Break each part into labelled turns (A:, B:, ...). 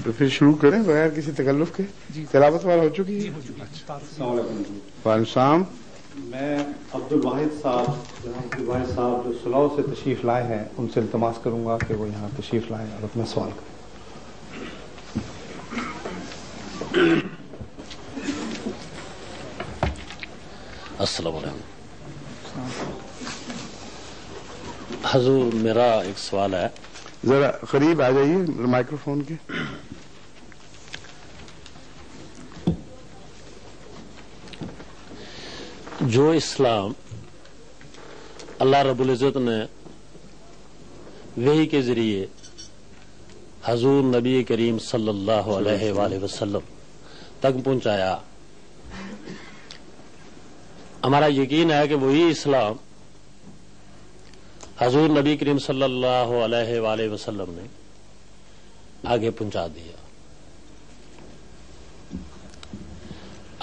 A: تو پھر شروع کریں بغیر کسی تکلف کے. تلاوت وغیرہ ہو چکی ہے؟
B: السلام علیکم.
A: وعلیکم السلام.
B: میں عبدالواحد صاحب جو سلاؤ سے تشریف لائے ہیں ان سے التماس کروں گا کہ وہ یہاں تشریف لائیں اور اپنا سوال کریں.
C: السلام علیکم. حضور میرا ایک سوال ہے.
A: ذرا قریب آ جائیے مائکرو فون کے.
C: جو اسلام اللہ رب العزت نے وحی کے ذریعے حضور نبی کریم صلی اللہ علیہ وآلہ وسلم تک پہنچایا، ہمارا یقین ہے کہ وہی اسلام حضور نبی کریم صلی اللہ علیہ وآلہ وسلم نے آگے پہنچا دیا.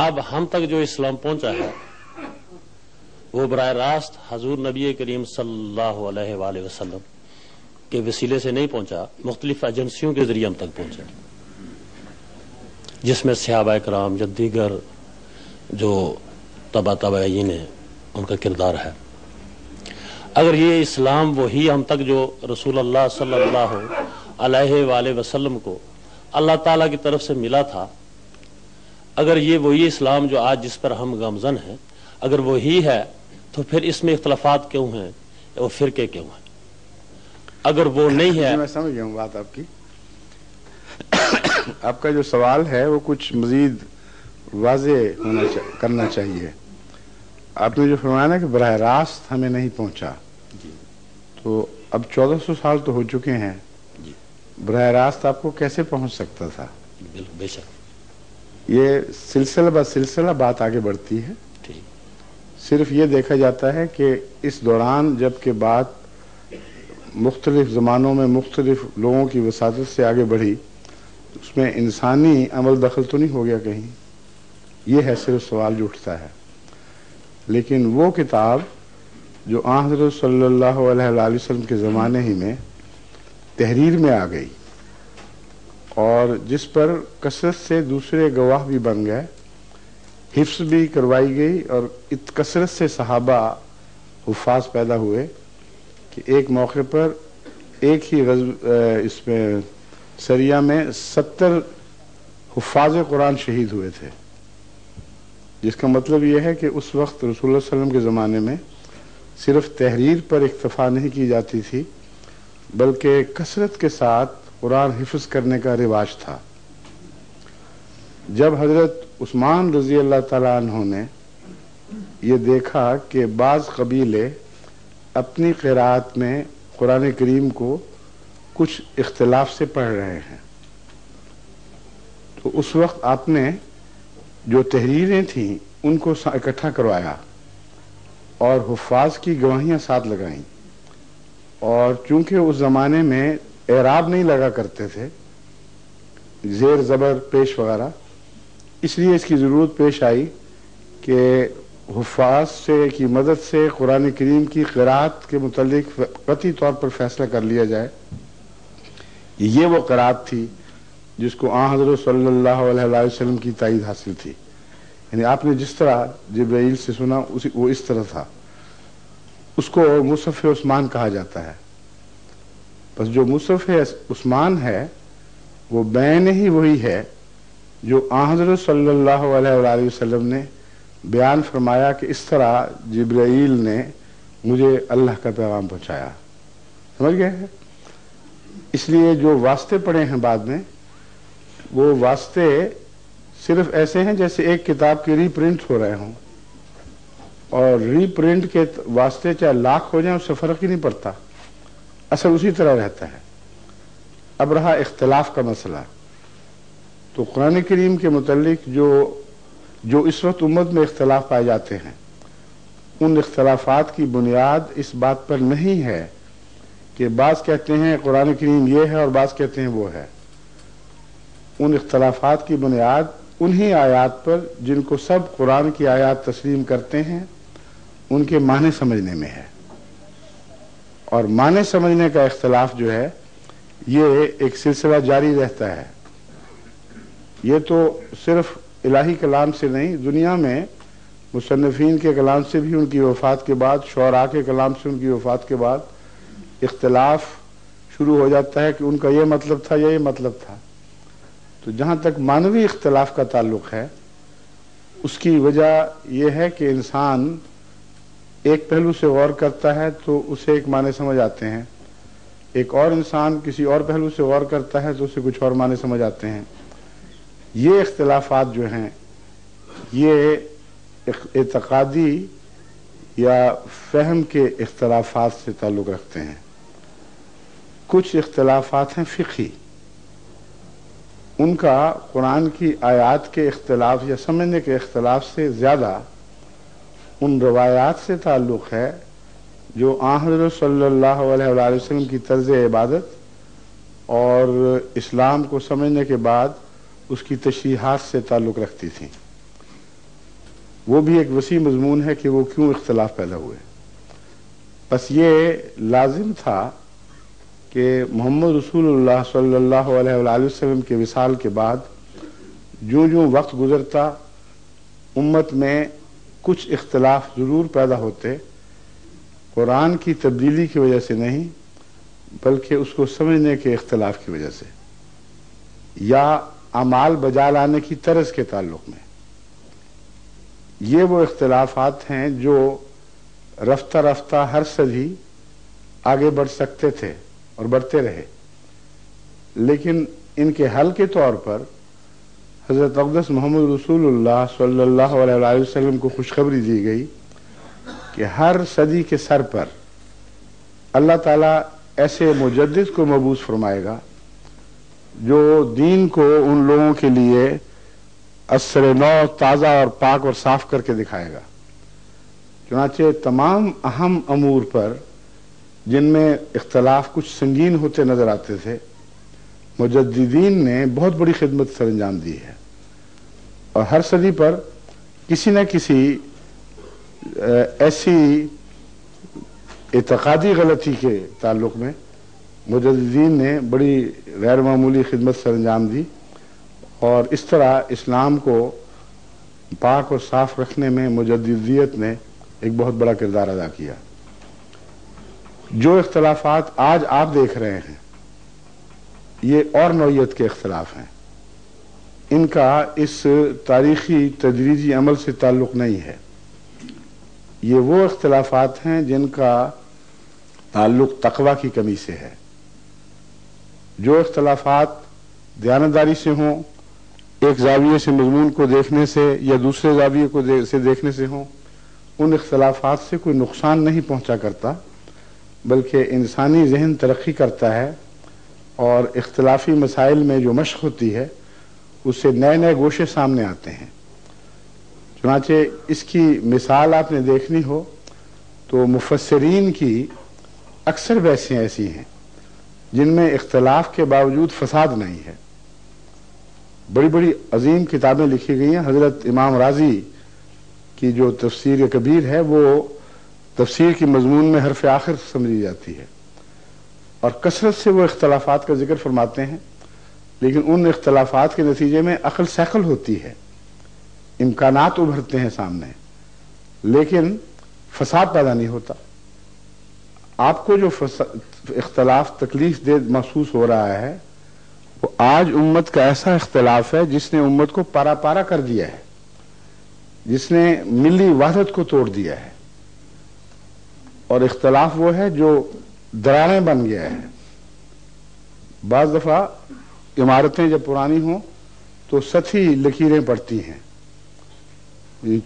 C: اب ہم تک جو اسلام پہنچا ہے وہ براہ راست حضور نبی کریم صلی اللہ علیہ وآلہ وسلم کے وسیلے سے نہیں پہنچا، مختلف ایجنسیوں کے ذریعے ہم تک پہنچا، جس میں صحابہ کرام یا دیگر جو تابعین ہیں ان کا کردار ہے. اگر یہ اسلام وہی ہم تک جو رسول اللہ صلی اللہ علیہ وآلہ وسلم کو اللہ تعالیٰ کی طرف سے ملا تھا، اگر یہ وہی اسلام جو آج جس پر ہم گامزن ہیں اگر وہی ہے تو پھر اس میں اختلافات کیوں ہیں اور فرقے کیوں ہیں؟ اگر وہ نہیں ہے.
A: میں سمجھ گیا ہوں بات آپ کی. آپ کا جو سوال ہے وہ کچھ مزید واضح کرنا چاہیے. آپ نے جو فرمایا نا کہ براہ راست ہمیں نہیں پہنچا، تو اب 1400 سال تو ہو چکے ہیں، براہ راست آپ کو کیسے پہنچ سکتا تھا؟
C: بالکل بے شک
A: یہ سلسلہ بہ سلسلہ بات آگے بڑھتی ہے. صرف یہ دیکھا جاتا ہے کہ اس دوران جب کہ بات مختلف زمانوں میں مختلف لوگوں کی وساطت سے آگے بڑھی، اس میں انسانی عمل دخل تو نہیں ہو گیا کہیں. یہ ہے صرف سوال جو اٹھتا ہے. لیکن وہ کتاب جو آن حضرت صلی اللہ علیہ وآلہ وسلم کے زمانے ہی میں تحریر میں آ گئی اور جس پر کثرت سے دوسرے گواہ بھی بن گئے، حفظ بھی کروائی گئی، اور کثرت سے صحابہ حفاظ پیدا ہوئے کہ ایک موقع پر ایک ہی اس میں سریہ میں 70 حفاظ قرآن شہید ہوئے تھے. جس کا مطلب یہ ہے کہ اس وقت رسول اللہ صلی اللہ علیہ وسلم کے زمانے میں صرف تحریر پر اکتفا نہیں کی جاتی تھی، بلکہ کثرت کے ساتھ قرآن حفظ کرنے کا رواج تھا. جب حضرت عثمان رضی اللہ تعالیٰ عنہ نے یہ دیکھا کہ بعض قبیلے اپنی قرات میں قرآن کریم کو کچھ اختلاف سے پڑھ رہے ہیں، تو اس وقت آپ نے جو تحریریں تھیں ان کو اکٹھا کروایا اور حفاظ کی گواہیاں ساتھ لگائیں. اور چونکہ اس زمانے میں اعراب نہیں لگا کرتے تھے، زیر زبر پیش وغیرہ، اس لیے اس کی ضرورت پیش آئی کہ حفاظ کی مدد سے قرآن کریم کی قرات کے متعلق قطعی طور پر فیصلہ کر لیا جائے. یہ وہ قرات تھی جس کو آن حضرت صلی اللہ علیہ وآلہ وسلم کی تائید حاصل تھی. یعنی آپ نے جس طرح جبرائیل سے سنا وہ اس طرح تھا. اس کو مصحف عثمان کہا جاتا ہے. بس جو مصحف عثمان ہے وہ بین ہی وہی ہے جو آن حضرت صلی اللہ علیہ وآلہ وسلم نے بیان فرمایا کہ اس طرح جبرائیل نے مجھے اللہ کا پیغام پہنچایا. سمجھ گئے ہیں؟ اس لیے جو واسطے پڑے ہیں بعد میں، وہ واسطے صرف ایسے ہیں جیسے ایک کتاب کے ری پرنٹ ہو رہے ہوں، اور ری پرنٹ کے واسطے چاہے لاکھ ہو جائیں اس سے فرق ہی نہیں پڑتا، اصل اسی طرح رہتا ہے. اب رہا اختلاف کا مسئلہ، تو قرآن کریم کے متعلق جو اس وقت امت میں اختلاف پائے جاتے ہیں، ان اختلافات کی بنیاد اس بات پر نہیں ہے کہ بعض کہتے ہیں قرآن کریم یہ ہے اور بعض کہتے ہیں وہ ہے. ان اختلافات کی بنیاد انہی آیات پر جن کو سب قرآن کی آیات تسلیم کرتے ہیں ان کے معنی سمجھنے میں ہے. اور معنی سمجھنے کا اختلاف جو ہے یہ ایک سلسلہ جاری رہتا ہے. یہ تو صرف الہی کلام سے نہیں، دنیا میں مصنفین کے کلام سے بھی ان کی وفات کے بعد، شعراء کے کلام سے ان کی وفات کے بعد اختلاف شروع ہو جاتا ہے کہ ان کا یہ مطلب تھا یا یہ مطلب تھا۔ تو جہاں تک معنوی اختلاف کا تعلق ہے، اس کی وجہ یہ ہے کہ انسان ایک پہلو سے غور کرتا ہے تو اسے ایک معنی سمجھ آتے ہیں، ایک اور انسان کسی اور پہلو سے غور کرتا ہے تو اسے کچھ اور معنی سمجھ آتے ہیں۔ یہ اختلافات جو ہیں یہ اعتقادی یا فہم کے اختلافات سے تعلق رکھتے ہیں۔ کچھ اختلافات ہیں فقہی، ان کا قرآن کی آیات کے اختلاف یا سمجھنے کے اختلاف سے زیادہ ان روایات سے تعلق ہے جو آن حضرت صلی اللہ علیہ وآلہ وسلم کی طرز عبادت اور اسلام کو سمجھنے کے بعد اس کی تشریحات سے تعلق رکھتی تھیں۔ وہ بھی ایک وسیع مضمون ہے کہ وہ کیوں اختلاف پیدا ہوئے۔ بس یہ لازم تھا کہ محمد رسول اللہ صلی اللہ علیہ وآلہ وسلم کے وصال کے بعد جوں جوں وقت گزرتا امت میں کچھ اختلاف ضرور پیدا ہوتے، قرآن کی تبدیلی کی وجہ سے نہیں بلکہ اس کو سمجھنے کے اختلاف کی وجہ سے یا اعمال بجا لانے کی طرز کے تعلق میں۔ یہ وہ اختلافات ہیں جو رفتہ رفتہ ہر صدی آگے بڑھ سکتے تھے اور بڑھتے رہے، لیکن ان کے حل کے طور پر حضرت اقدس محمد رسول اللہ صلی اللہ علیہ وآلہ وسلم کو خوشخبری دی گئی کہ ہر صدی کے سر پر اللہ تعالیٰ ایسے مجدد کو مبعوث فرمائے گا جو دین کو ان لوگوں کے لیے اثر نو تازہ اور پاک اور صاف کر کے دکھائے گا۔ چنانچہ تمام اہم امور پر جن میں اختلاف کچھ سنگین ہوتے نظر آتے تھے، مجددین نے بہت بڑی خدمت سر انجام دی ہے، اور ہر صدی پر کسی نہ کسی ایسی اعتقادی غلطی کے تعلق میں مجددین نے بڑی غیر معمولی خدمت سر انجام دی، اور اس طرح اسلام کو پاک اور صاف رکھنے میں مجددیت نے ایک بہت بڑا کردار ادا کیا۔ جو اختلافات آج آپ دیکھ رہے ہیں یہ اور نوعیت کے اختلاف ہیں، ان کا اس تاریخی تدریجی عمل سے تعلق نہیں ہے۔ یہ وہ اختلافات ہیں جن کا تعلق تقویٰ کی کمی سے ہے۔ جو اختلافات دیانتداری سے ہوں، ایک زاویے سے مضمون کو دیکھنے سے یا دوسرے زاویے سے دیکھنے سے ہوں، ان اختلافات سے کوئی نقصان نہیں پہنچا کرتا، بلکہ انسانی ذہن ترقی کرتا ہے اور اختلافی مسائل میں جو مشق ہوتی ہے اس سے نئے نئے گوشے سامنے آتے ہیں۔ چنانچہ اس کی مثال آپ نے دیکھنی ہو تو مفسرین کی اکثر بحثیں ایسی ہیں جن میں اختلاف کے باوجود فساد نہیں ہے۔ بڑی بڑی عظیم کتابیں لکھی گئی ہیں۔ حضرت امام رازی کی جو تفسیر کبیر ہے وہ تفسیر کی مضمون میں حرف آخر سمجھی جاتی ہے، اور کثرت سے وہ اختلافات کا ذکر فرماتے ہیں، لیکن ان اختلافات کے نتیجے میں عقل سیکل ہوتی ہے، امکانات ابھرتے ہیں سامنے، لیکن فساد پیدا نہیں ہوتا۔ آپ کو جو اختلاف تکلیف دہ محسوس ہو رہا ہے وہ آج امت کا ایسا اختلاف ہے جس نے امت کو پارا پارا کر دیا ہے، جس نے ملی وحدت کو توڑ دیا ہے، اور اختلاف وہ ہے جو دراڑیں بن گیا ہے۔ بعض دفعہ عمارتیں جب پرانی ہوں تو سطحی لکیریں پڑتی ہیں،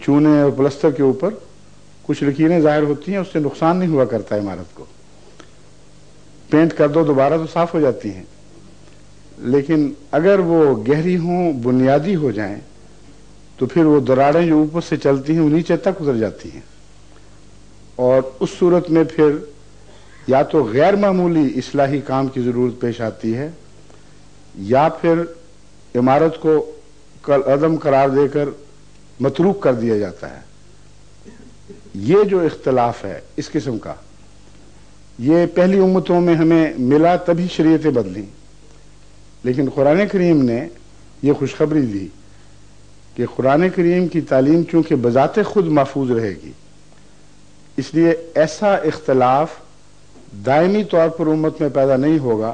A: چونے اور پلستر کے اوپر کچھ لکیریں ظاہر ہوتی ہیں، اس سے نقصان نہیں ہوا کرتا عمارت کو، پینٹ کر دو دوبارہ تو صاف ہو جاتی ہیں، لیکن اگر وہ گہری ہوں، بنیادی ہو جائیں تو پھر وہ دراڑیں جو اوپر سے چلتی ہیں وہ نیچے تک اتر جاتی ہیں، اور اس صورت میں پھر یا تو غیر معمولی اصلاحی کام کی ضرورت پیش آتی ہے یا پھر عمارت کو عدم قرار دے کر متروک کر دیا جاتا ہے۔ یہ جو اختلاف ہے اس قسم کا، یہ پہلی امتوں میں ہمیں ملا تبھی شریعتیں بدلیں، لیکن قرآن کریم نے یہ خوشخبری دی کہ قرآن کریم کی تعلیم چونکہ بذات خود محفوظ رہے گی، اس لیے ایسا اختلاف دائمی طور پر امت میں پیدا نہیں ہوگا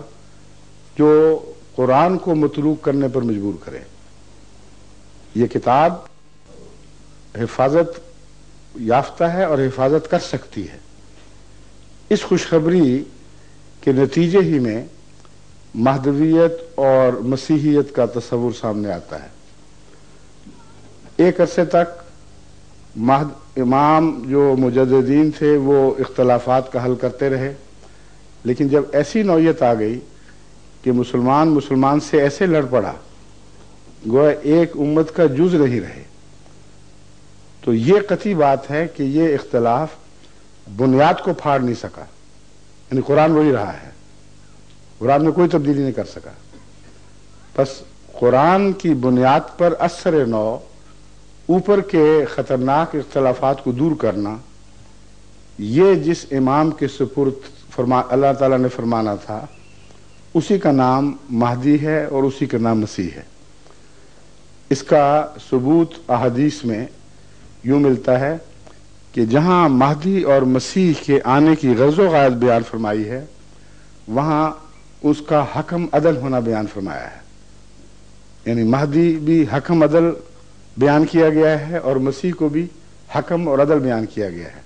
A: جو قرآن کو متروک کرنے پر مجبور کرے۔ یہ کتاب حفاظت یافتہ ہے اور حفاظت کر سکتی ہے۔ اس خوشخبری کے نتیجے ہی میں مہدویت اور مسیحیت کا تصور سامنے آتا ہے۔ ایک عرصے تک امام جو مجددین تھے وہ اختلافات کا حل کرتے رہے، لیکن جب ایسی نوعیت آ گئی کہ مسلمان سے ایسے لڑ پڑا گویا ایک امت کا جز نہیں رہے، تو یہ قطعی بات ہے کہ یہ اختلاف بنیاد کو پھاڑ نہیں سکا، یعنی قرآن وہی رہا ہے، قرآن میں کوئی تبدیلی نہیں کر سکا۔ بس قرآن کی بنیاد پر اثر نو اوپر کے خطرناک اختلافات کو دور کرنا، یہ جس امام کے سپرد اللہ تعالیٰ نے فرمانا تھا اسی کا نام مہدی ہے اور اسی کا نام مسیح ہے۔ اس کا ثبوت احادیث میں یوں ملتا ہے کہ جہاں مہدی اور مسیح کے آنے کی غرض و غایت بیان فرمائی ہے وہاں اس کا حکم عدل ہونا بیان فرمایا ہے، یعنی مہدی بھی حکم عدل بیان کیا گیا ہے اور مسیح کو بھی حکم اور عدل بیان کیا گیا ہے۔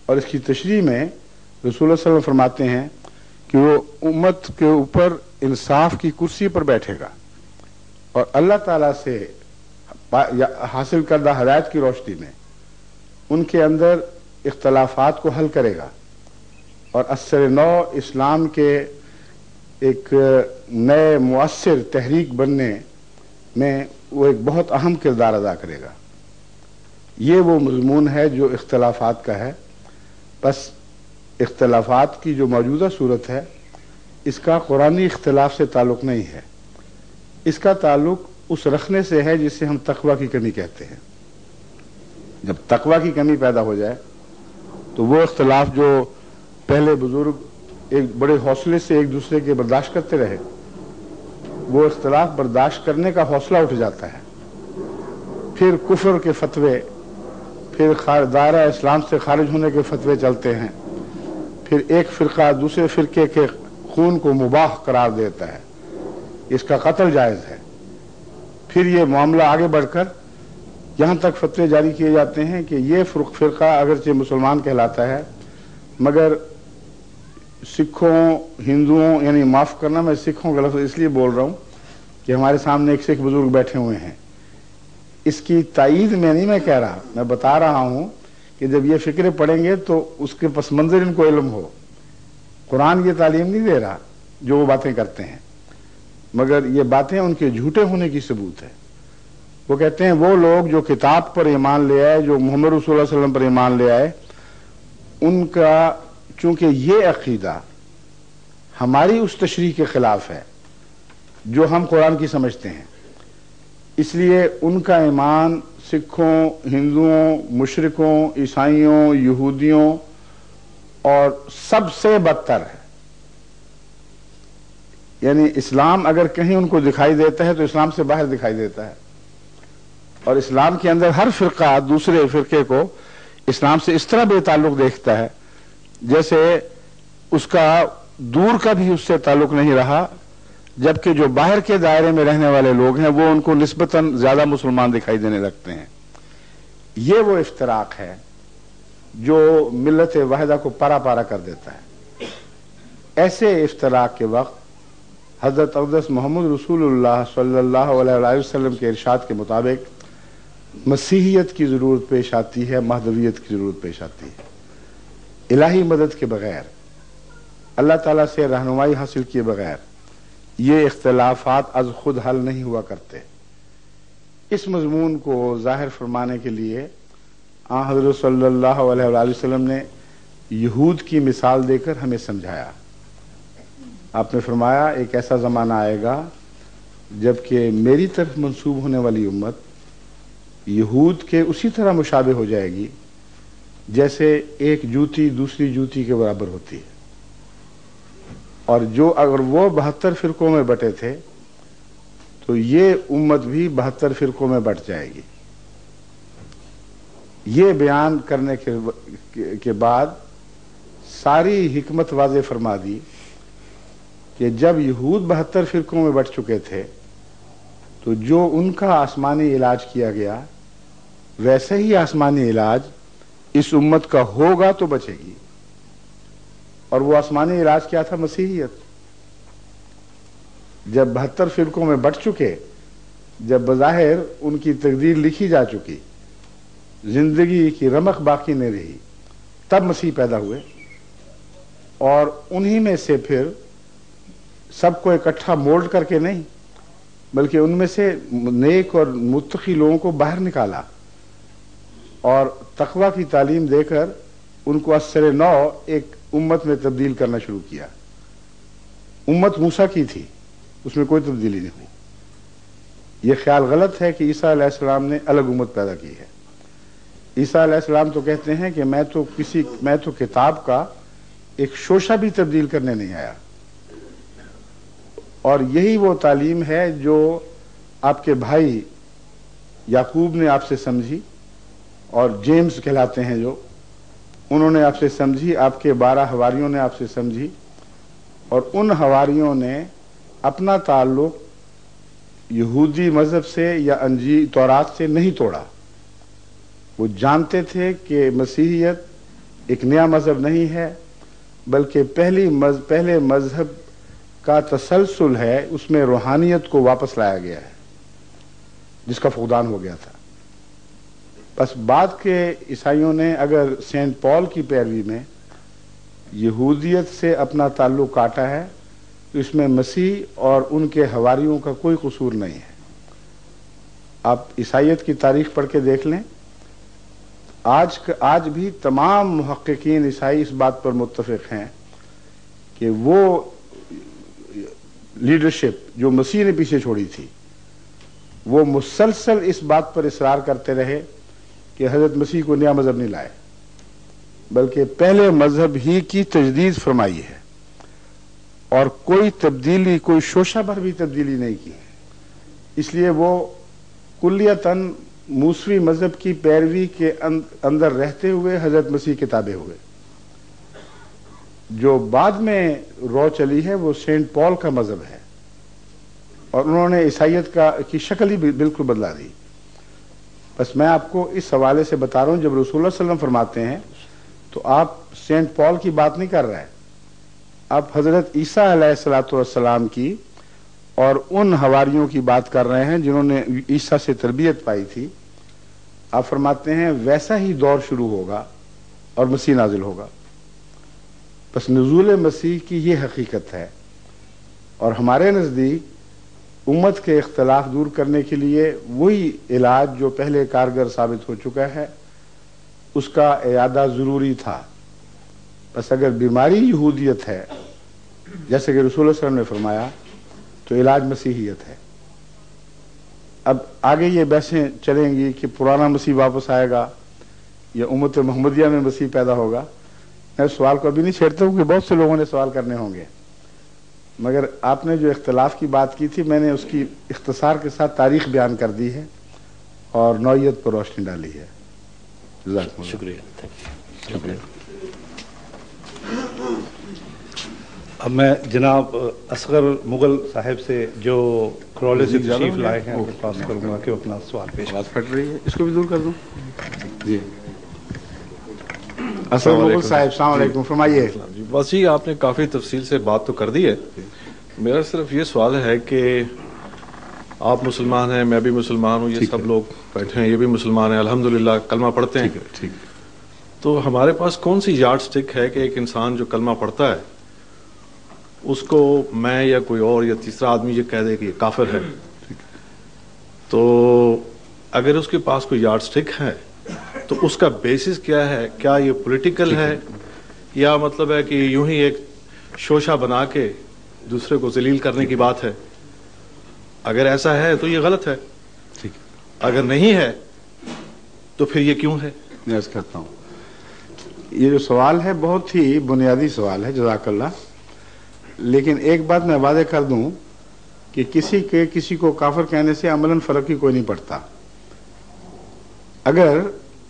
A: اور اس کی تشریح میں رسول اللہ صلی اللہ علیہ وسلم فرماتے ہیں کہ وہ امت کے اوپر انصاف کی کرسی پر بیٹھے گا اور اللہ تعالیٰ سے حاصل کردہ ہدایت کی روشنی میں ان کے اندر اختلافات کو حل کرے گا، اور اثر نو اسلام کے ایک نئے مؤثر تحریک بننے میں وہ ایک بہت اہم کردار ادا کرے گا۔ یہ وہ مضمون ہے جو اختلافات کا ہے۔ بس اختلافات کی جو موجودہ صورت ہے اس کا قرآنی اختلاف سے تعلق نہیں ہے، اس کا تعلق اس رکھنے سے ہے جسے ہم تقویٰ کی کمی کہتے ہیں۔ جب تقویٰ کی کمی پیدا ہو جائے تو وہ اختلاف جو پہلے بزرگ ایک بڑے حوصلے سے ایک دوسرے کے برداشت کرتے رہے، وہ اختلاف برداشت کرنے کا حوصلہ اٹھ جاتا ہے، پھر کفر کے فتوے، پھر دائرہ اسلام سے خارج ہونے کے فتوے چلتے ہیں، پھر ایک فرقہ دوسرے فرقے کے خون کو مباح قرار دیتا ہے، اس کا قتل جائز ہے، پھر یہ معاملہ آگے بڑھ کر یہاں تک فتوے جاری کیے جاتے ہیں کہ یہ فرقہ اگرچہ مسلمان کہلاتا ہے مگر سکھوں ہندوؤں، یعنی معاف کرنا میں سکھوں کا لفظ اس لیے بول رہا ہوں کہ ہمارے سامنے ایک سکھ بزرگ بیٹھے ہوئے ہیں، اس کی تائید میں نہیں میں کہہ رہا، میں بتا رہا ہوں کہ جب یہ فکریں پڑھیں گے تو اس کے پس منظر ان کو علم ہو۔ قرآن یہ تعلیم نہیں دے رہا جو وہ باتیں کرتے ہیں، مگر یہ باتیں ان کے جھوٹے ہونے کی ثبوت ہے۔ وہ کہتے ہیں وہ لوگ جو کتاب پر ایمان لے آئے، جو محمد رسول اللہ صلی اللہ علیہ وسلم پر ایمان لے آئے، ان کا چونکہ یہ عقیدہ ہماری اس تشریح کے خلاف ہے جو ہم قرآن کی سمجھتے ہیں، اس لیے ان کا ایمان سکھوں، ہندوؤں، مشرکوں، عیسائیوں، یہودیوں اور سب سے بدتر ہے۔ یعنی اسلام اگر کہیں ان کو دکھائی دیتا ہے تو اسلام سے باہر دکھائی دیتا ہے، اور اسلام کے اندر ہر فرقہ دوسرے فرقے کو اسلام سے اس طرح بے تعلق دیکھتا ہے جیسے اس کا دور کا بھی اس سے تعلق نہیں رہا، جبکہ جو باہر کے دائرے میں رہنے والے لوگ ہیں وہ ان کو نسبتاً زیادہ مسلمان دکھائی دینے لگتے ہیں۔ یہ وہ افتراق ہے جو ملت واحدہ کو پارا پارا کر دیتا ہے۔ ایسے افتراق کے وقت حضرت اقدس محمد رسول اللہ صلی اللہ علیہ وسلم کے ارشاد کے مطابق مسیحیت کی ضرورت پیش آتی ہے، مہدویت کی ضرورت پیش آتی ہے۔ الہی مدد کے بغیر، اللہ تعالیٰ سے رہنمائی حاصل کیے بغیر یہ اختلافات از خود حل نہیں ہوا کرتے۔ اس مضمون کو ظاہر فرمانے کے لیے آن حضرت صلی اللہ علیہ وآلہ وسلم نے یہود کی مثال دے کر ہمیں سمجھایا۔ آپ نے فرمایا ایک ایسا زمانہ آئے گا جبکہ میری طرف منسوب ہونے والی امت یہود کے اسی طرح مشابہ ہو جائے گی جیسے ایک جوتی دوسری جوتی کے برابر ہوتی ہے، اور جو اگر وہ 72 فرقوں میں بٹے تھے تو یہ امت بھی 72 فرقوں میں بٹ جائے گی۔ یہ بیان کرنے کے بعد ساری حکمت واضح فرما دی کہ جب یہود 72 فرقوں میں بٹ چکے تھے تو جو ان کا آسمانی علاج کیا گیا ویسے ہی آسمانی علاج اس امت کا ہوگا تو بچے گی، اور وہ آسمانی علاج کیا تھا؟ مسیحیت۔ جب 72 فرقوں میں بٹ چکے، جب بظاہر ان کی تقدیر لکھی جا چکی، زندگی کی رمق باقی نہیں رہی، تب مسیح پیدا ہوئے، اور انہی میں سے پھر سب کو اکٹھا مولڈ کر کے نہیں بلکہ ان میں سے نیک اور متقی لوگوں کو باہر نکالا اور تقوی کی تعلیم دے کر ان کو اثر نو ایک امت میں تبدیل کرنا شروع کیا۔ امت موسیٰ کی تھی، اس میں کوئی تبدیلی نہیں ہوئی۔ یہ خیال غلط ہے کہ عیسیٰ علیہ السلام نے الگ امت پیدا کی ہے۔ عیسیٰ علیہ السلام تو کہتے ہیں کہ میں تو کتاب کا ایک شوشہ بھی تبدیل کرنے نہیں آیا، اور یہی وہ تعلیم ہے جو آپ کے بھائی یعقوب نے آپ سے سمجھی، اور جیمز کہلاتے ہیں جو، انہوں نے آپ سے سمجھی، آپ کے 12 حواریوں نے آپ سے سمجھی، اور ان حواریوں نے اپنا تعلق یہودی مذہب سے یا انجیل تورات سے نہیں توڑا۔ وہ جانتے تھے کہ مسیحیت ایک نیا مذہب نہیں ہے بلکہ پہلے مذہب کا تسلسل ہے، اس میں روحانیت کو واپس لایا گیا ہے جس کا فقدان ہو گیا تھا۔ بس بعد کے عیسائیوں نے اگر سینٹ پال کی پیروی میں یہودیت سے اپنا تعلق کاٹا ہے تو اس میں مسیح اور ان کے حواریوں کا کوئی قصور نہیں ہے۔ آپ عیسائیت کی تاریخ پڑھ کے دیکھ لیں، آج بھی تمام محققین عیسائی اس بات پر متفق ہیں کہ وہ لیڈرشپ جو مسیح نے پیچھے چھوڑی تھی، وہ مسلسل اس بات پر اصرار کرتے رہے کہ حضرت مسیح کو نیا مذہب نہیں لائے بلکہ پہلے مذہب ہی کی تجدید فرمائی ہے، اور کوئی تبدیلی، کوئی شوشہ بھر بھی تبدیلی نہیں کی ہے۔ اس لیے وہ کلیتاً موسوی مذہب کی پیروی کے اندر رہتے ہوئے حضرت مسیح کے تابع ہوئے۔ جو بعد میں رو چلی ہے وہ سینٹ پال کا مذہب ہے، اور انہوں نے عیسائیت کی شکل ہی بالکل بدلا دی۔ بس میں آپ کو اس حوالے سے بتا رہا ہوں، جب رسول اللہ صلی اللہ علیہ وسلم فرماتے ہیں تو آپ سینٹ پال کی بات نہیں کر رہے، آپ حضرت عیسیٰ علیہ السلام کی اور ان حواریوں کی بات کر رہے ہیں جنہوں نے عیسیٰ سے تربیت پائی تھی۔ آپ فرماتے ہیں ویسا ہی دور شروع ہوگا اور مسیح نازل ہوگا۔ بس نزول مسیح کی یہ حقیقت ہے، اور ہمارے نزدیک امت کے اختلاف دور کرنے کے لیے وہی علاج جو پہلے کارگر ثابت ہو چکا ہے اس کا اعادہ ضروری تھا۔ بس اگر بیماری یہودیت ہے جیسے کہ رسول اللہ صلی اللہ علیہ وسلم نے فرمایا تو علاج مسیحیت ہے۔ اب آگے یہ بحثیں چلیں گی کہ پرانا مسیح واپس آئے گا یا امت محمدیہ میں مسیح پیدا ہوگا۔ میں سوال کو ابھی نہیں چھیڑتا ہوں کہ بہت سے لوگوں نے سوال کرنے ہوں گے، مگر آپ نے جو اختلاف کی بات کی تھی میں نے اس کی اختصار کے ساتھ تاریخ بیان کر دی ہے اور نوعیت پر روشنی ڈالی ہے۔ جزاکم اللہ۔
C: شکریہ۔
B: اب میں جناب اصغر مغل صاحب سے جو کرولے سے تشریف لائے ہیں درخواست کروں گا کہ وہ اپنا سوال پیش کریں۔
A: بات پھٹ رہی ہے، اس کو بھی دور کر دوں۔ جی اصغر مغل صاحب السلام علیکم، فرمائیے۔
D: بس جی آپ نے کافی تفصیل سے بات تو کر دی ہے، میرا صرف یہ سوال ہے کہ آپ مسلمان ہیں، میں بھی مسلمان ہوں، یہ سب لوگ بیٹھے ہیں یہ بھی مسلمان ہیں، الحمدللہ کلمہ پڑھتے ہیں۔
A: ٹھیک۔
D: تو ہمارے پاس کون سی یارڈ سٹک ہے کہ ایک انسان جو کلمہ پڑھتا ہے اس کو میں یا کوئی اور یا تیسرا آدمی یہ کہہ دے کہ یہ کافر ہے؟ تو اگر اس کے پاس کوئی یارڈ سٹک ہے تو اس کا بیسس کیا ہے؟ کیا یہ پولیٹیکل ہے یا مطلب ہے کہ یوں ہی ایک شوشہ بنا کے دوسرے کو ذلیل کرنے کی بات ہے؟ اگر ایسا ہے تو یہ غلط ہے، اگر نہیں ہے تو پھر یہ کیوں ہے؟
A: میں عرض کرتا ہوں، یہ جو سوال ہے بہت ہی بنیادی سوال ہے، جزاک اللہ۔ لیکن ایک بات میں واضح کر دوں کہ کسی کو کافر کہنے سے عملاً فرق ہی کوئی نہیں پڑتا. اگر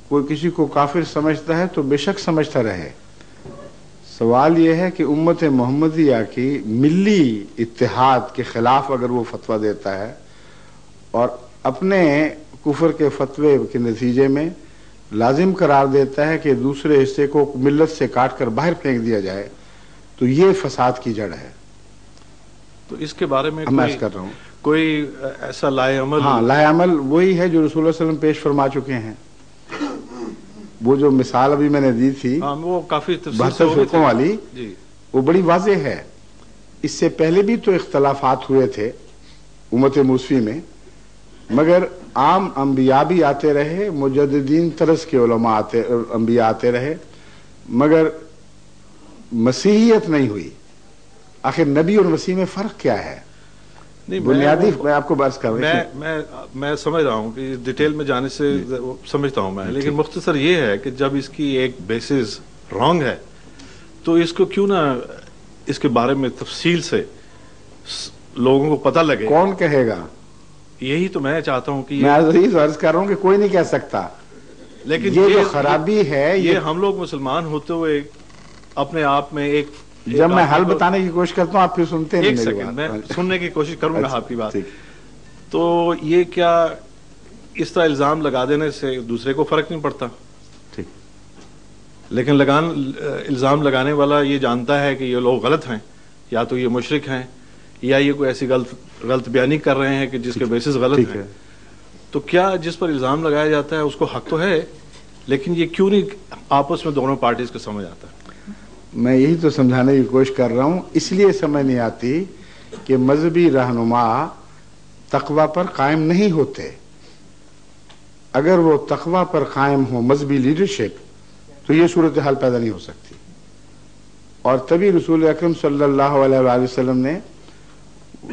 A: کوئی کسی کو کافر سمجھتا ہے تو بے شک سمجھتا رہے. سوال یہ ہے کہ امت محمدیہ کی ملی اتحاد کے خلاف اگر وہ فتویٰ دیتا ہے اور اپنے کفر کے فتوے کے نتیجے میں لازم قرار دیتا ہے کہ دوسرے حصے کو ملت سے کاٹ کر باہر پھینک دیا جائے، تو یہ فساد کی جڑ ہے.
D: تو اس کے بارے میں
A: میں کر رہا ہوں
D: کوئی ایسا لائے عمل؟
A: ہاں، لائے عمل وہی ہے جو رسول اللہ صلی اللہ علیہ وسلم پیش فرما چکے ہیں. وہ جو مثال ابھی میں نے دی تھی
D: وہ کافی
A: 72 فرقوں والی، وہ بڑی واضح ہے. اس سے پہلے بھی تو اختلافات ہوئے تھے امت موسوی میں، مگر عام انبیاء بھی آتے رہے، مجددین طرز کے علماء انبیاء آتے رہے، مگر مسیحیت نہیں ہوئی. آخر نبی اور مسیح میں فرق کیا ہے؟ بنیادی میں آپ کو بات کر رہا ہوں.
D: میں سمجھ رہا ہوں کہ ڈیٹیل میں جانے سے سمجھتا ہوں میں، لیکن مختصر یہ ہے کہ جب اس کی ایک بیسز رانگ ہے تو اس کو کیوں نہ اس کے بارے میں تفصیل سے لوگوں کو پتہ لگے.
A: کون کہے گا؟
D: یہی تو میں چاہتا ہوں کہ
A: میں عرض کر رہا ہوں کہ کوئی نہیں کہہ سکتا.
D: لیکن
A: یہ جو خرابی ہے،
D: یہ ہم لوگ مسلمان ہوتے ہوئے اپنے آپ میں ایک
A: جب میں حل بتانے کی کوشش کرتا ہوں آپ پھر سنتے ہیں.
D: ایک سیکنڈ میں سننے کی کوشش کروں گا آپ کی بات. تو یہ کیا اس طرح الزام لگا دینے سے دوسرے کو فرق نہیں پڑتا؟
A: ٹھیک.
D: لیکن الزام لگانے والا یہ جانتا ہے کہ یہ لوگ غلط ہیں، یا تو یہ مشرک ہیں، یا یہ کوئی ایسی غلط بیانی کر رہے ہیں کہ جس کے بیسس غلط ہیں. تو کیا جس پر الزام لگایا جاتا ہے اس کو حق تو ہے، لیکن یہ کیوں نہیں آپس میں دونوں پارٹیز کو سمجھ آتا؟
A: میں یہی تو سمجھانے کی کوشش کر رہا ہوں. اس لیے سمجھ نہیں آتی کہ مذہبی رہنما تقوی پر قائم نہیں ہوتے. اگر وہ تقوی پر قائم ہو، مذہبی لیڈرشپ، تو یہ صورتحال پیدا نہیں ہو سکتی. اور تبھی رسول اکرم صلی اللہ علیہ وآلہ وسلم نے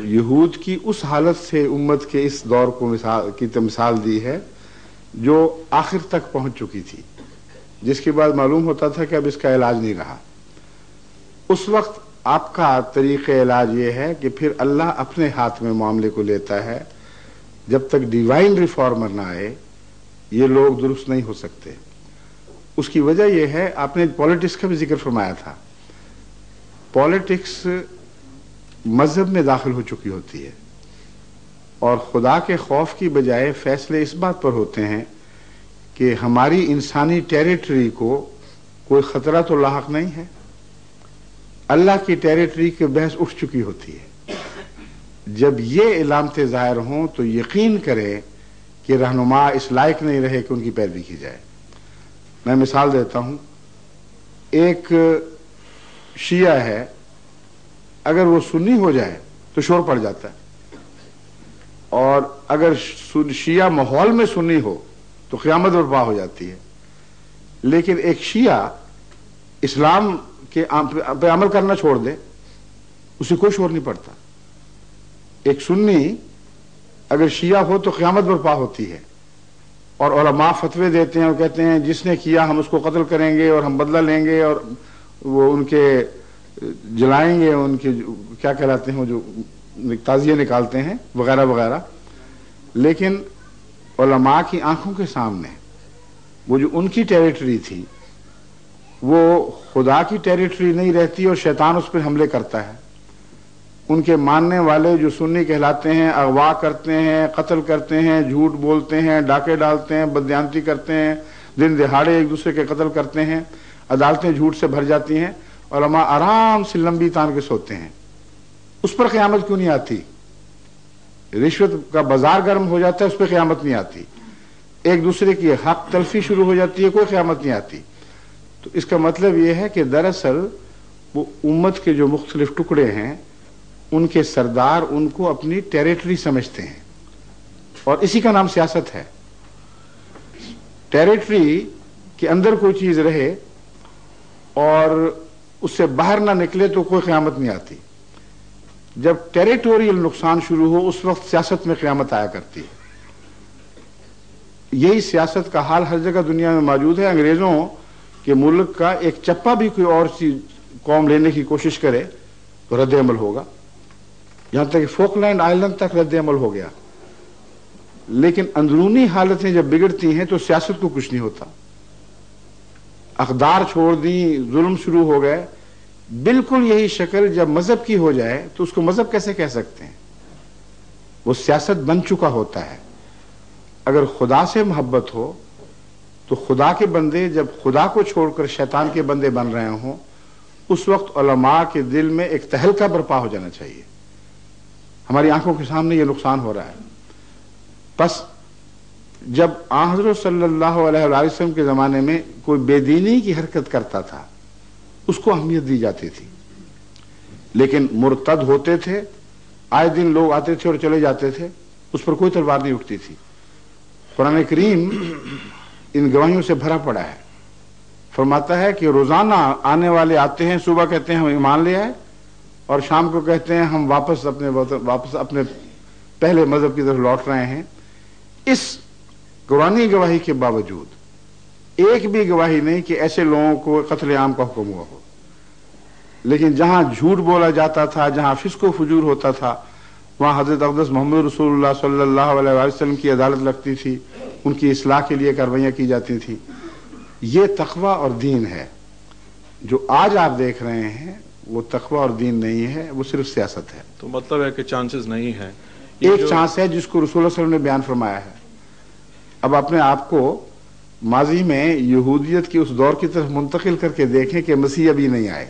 A: یہود کی اس حالت سے امت کے اس دور کو مثال دی ہے جو آخر تک پہنچ چکی تھی، جس کے بعد معلوم ہوتا تھا کہ اب اس کا علاج نہیں رہا. اس وقت آپ کا طریقہ علاج یہ ہے کہ پھر اللہ اپنے ہاتھ میں معاملے کو لیتا ہے. جب تک ڈیوائن ریفارمر نہ آئے یہ لوگ درست نہیں ہو سکتے. اس کی وجہ یہ ہے، آپ نے پالیٹکس کا بھی ذکر فرمایا تھا. پالیٹکس مذہب میں داخل ہو چکی ہوتی ہے، اور خدا کے خوف کی بجائے فیصلے اس بات پر ہوتے ہیں کہ ہماری انسانی ٹیریٹری کو کوئی خطرہ تو لاحق نہیں ہے. اللہ کی ٹیریٹری کی بحث اٹھ چکی ہوتی ہے. جب یہ علامتیں ظاہر ہوں تو یقین کرے کہ رہنما اس لائق نہیں رہے کہ ان کی پیروی کی جائے. میں مثال دیتا ہوں. ایک شیعہ ہے، اگر وہ سنی ہو جائے تو شور پڑ جاتا ہے، اور اگر شیعہ ماحول میں سنی ہو تو قیامت برپا ہو جاتی ہے. لیکن ایک شیعہ اسلام کے پہ عمل کرنا چھوڑ دے، اسے کوئی شور نہیں پڑتا. ایک سنی اگر شیعہ ہو تو قیامت برپا ہوتی ہے، اور علماء فتوے دیتے ہیں اور کہتے ہیں جس نے کیا ہم اس کو قتل کریں گے اور ہم بدلہ لیں گے، اور وہ ان کے جلائیں گے، ان کے کیا کہلاتے ہیں جو تعزیے نکالتے ہیں وغیرہ وغیرہ. لیکن علماء کی آنکھوں کے سامنے وہ جو ان کی ٹیریٹری تھی وہ خدا کی ٹیریٹری نہیں رہتی، اور شیطان اس پہ حملے کرتا ہے. ان کے ماننے والے جو سنی کہلاتے ہیں اغوا کرتے ہیں، قتل کرتے ہیں، جھوٹ بولتے ہیں، ڈاکے ڈالتے ہیں، بددیانتی کرتے ہیں، دن دہاڑے ایک دوسرے کے قتل کرتے ہیں، عدالتیں جھوٹ سے بھر جاتی ہیں، علماء آرام سے لمبی تان کے سوتے ہیں. اس پر قیامت کیوں نہیں آتی؟ رشوت کا بازار گرم ہو جاتا ہے، اس پہ قیامت نہیں آتی. ایک دوسرے کی حق تلفی شروع ہو جاتی ہے، کوئی قیامت نہیں آتی. تو اس کا مطلب یہ ہے کہ دراصل وہ امت کے جو مختلف ٹکڑے ہیں ان کے سردار ان کو اپنی ٹیریٹری سمجھتے ہیں، اور اسی کا نام سیاست ہے. ٹیریٹری کے اندر کوئی چیز رہے اور اس سے باہر نہ نکلے تو کوئی قیامت نہیں آتی. جب ٹیریٹوریل نقصان شروع ہو اس وقت سیاست میں قیامت آیا کرتی ہے. یہی سیاست کا حال ہر جگہ دنیا میں موجود ہے. انگریزوں کے ملک کا ایک چپا بھی کوئی اور چیز قوم لینے کی کوشش کرے تو رد عمل ہوگا. یہاں تک کہ فوکلینڈ آئلینڈ تک رد عمل ہو گیا. لیکن اندرونی حالتیں جب بگڑتی ہیں تو سیاست کو کچھ نہیں ہوتا. اقدار چھوڑ دی, ظلم شروع ہو گئے. بالکل یہی شکل جب مذہب کی ہو جائے تو اس کو مذہب کیسے کہہ سکتے ہیں؟ وہ سیاست بن چکا ہوتا ہے. اگر خدا سے محبت ہو تو خدا کے بندے جب خدا کو چھوڑ کر شیطان کے بندے بن رہے ہوں, اس وقت علماء کے دل میں ایک تہلکہ برپا ہو جانا چاہیے. ہماری آنکھوں کے سامنے یہ نقصان ہو رہا ہے. بس جب آن حضرت صلی اللہ علیہ وسلم کے زمانے میں کوئی بے دینی کی حرکت کرتا تھا اس کو اہمیت دی جاتی تھی, لیکن مرتد ہوتے تھے, آئے دن لوگ آتے تھے اور چلے جاتے تھے, اس پر کوئی تلوار نہیں اٹھتی تھی. قرآن کریم ان گواہیوں سے بھرا پڑا ہے. فرماتا ہے کہ روزانہ آنے والے آتے ہیں, صبح کہتے ہیں ہم ایمان لے آئے, اور شام کو کہتے ہیں ہم واپس اپنے پہلے مذہب کی طرف لوٹ رہے ہیں. اس قرآنی گواہی کے باوجود ایک بھی گواہی نہیں کہ ایسے لوگوں کو قتل عام کا حکم ہوا ہو. لیکن جہاں جھوٹ بولا جاتا تھا, جہاں فسق و فجور ہوتا تھا, وہاں حضرت اقدس محمد رسول اللہ صلی اللہ علیہ وسلم کی عدالت لگتی تھی, ان کی اصلاح کے لیے کاروائیاں کی جاتی تھیں. یہ تقوی اور دین ہے. جو آج آپ دیکھ رہے ہیں وہ تقوی اور دین نہیں ہے, وہ صرف سیاست ہے.
D: تو مطلب ہے کہ چانسز نہیں ہیں.
A: ایک چانس ہے جس کو رسول اللہ صلی اللہ علیہ وسلم نے بیان فرمایا ہے. اب اپنے آپ کو ماضی میں یہودیت کی اس دور کی طرف منتقل کر کے دیکھیں کہ مسیح ابھی نہیں آئے.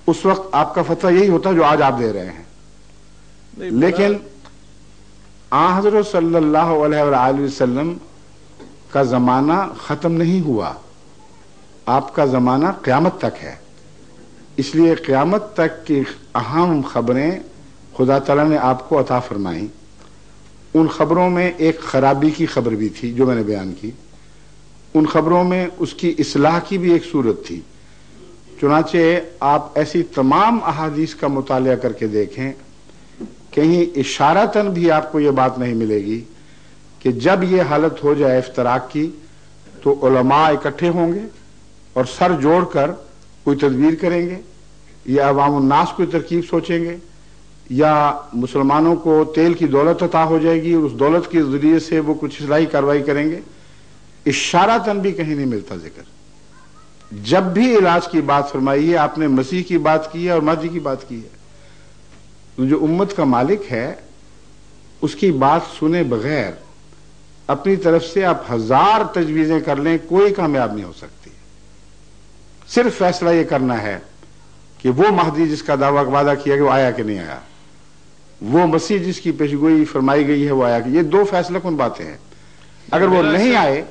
A: اس وقت آپ کا فتویٰ یہی ہوتا جو آج آپ دے رہے ہیں. لیکن آن حضرت صلی اللہ علیہ وآلہ وسلم کا زمانہ ختم نہیں ہوا, آپ کا زمانہ قیامت تک ہے. اس لیے قیامت تک کی اہم خبریں خدا تعالیٰ نے آپ کو عطا فرمائیں. ان خبروں میں ایک خرابی کی خبر بھی تھی جو میں نے بیان کی. ان خبروں میں اس کی اصلاح کی بھی ایک صورت تھی. چنانچہ آپ ایسی تمام احادیث کا مطالعہ کر کے دیکھیں, کہیں اشارتاً بھی آپ کو یہ بات نہیں ملے گی کہ جب یہ حالت ہو جائے افتراق کی تو علماء اکٹھے ہوں گے اور سر جوڑ کر کوئی تدبیر کریں گے, یا عوام الناس کوئی ترکیب سوچیں گے, یا مسلمانوں کو تیل کی دولت عطا ہو جائے گی, اس دولت کے ذریعے سے وہ کچھ اصلاحی کارروائی کریں گے. اشارتاً بھی کہیں نہیں ملتا ذکر. جب بھی علاج کی بات فرمائی ہے آپ نے مسیح کی بات کی ہے اور مہدی کی بات کی ہے. جو امت کا مالک ہے اس کی بات سنے بغیر اپنی طرف سے آپ 1000 تجویزیں کر لیں, کوئی کامیاب نہیں ہو سکتی. صرف فیصلہ یہ کرنا ہے کہ وہ مہدی جس کا دعویٰ وعدہ کیا کہ وہ آیا کہ نہیں آیا, وہ مسیح جس کی پیشگوئی فرمائی گئی ہے وہ آیا کہ. یہ دو فیصلہ کن باتیں ہیں. اگر وہ نہیں آئے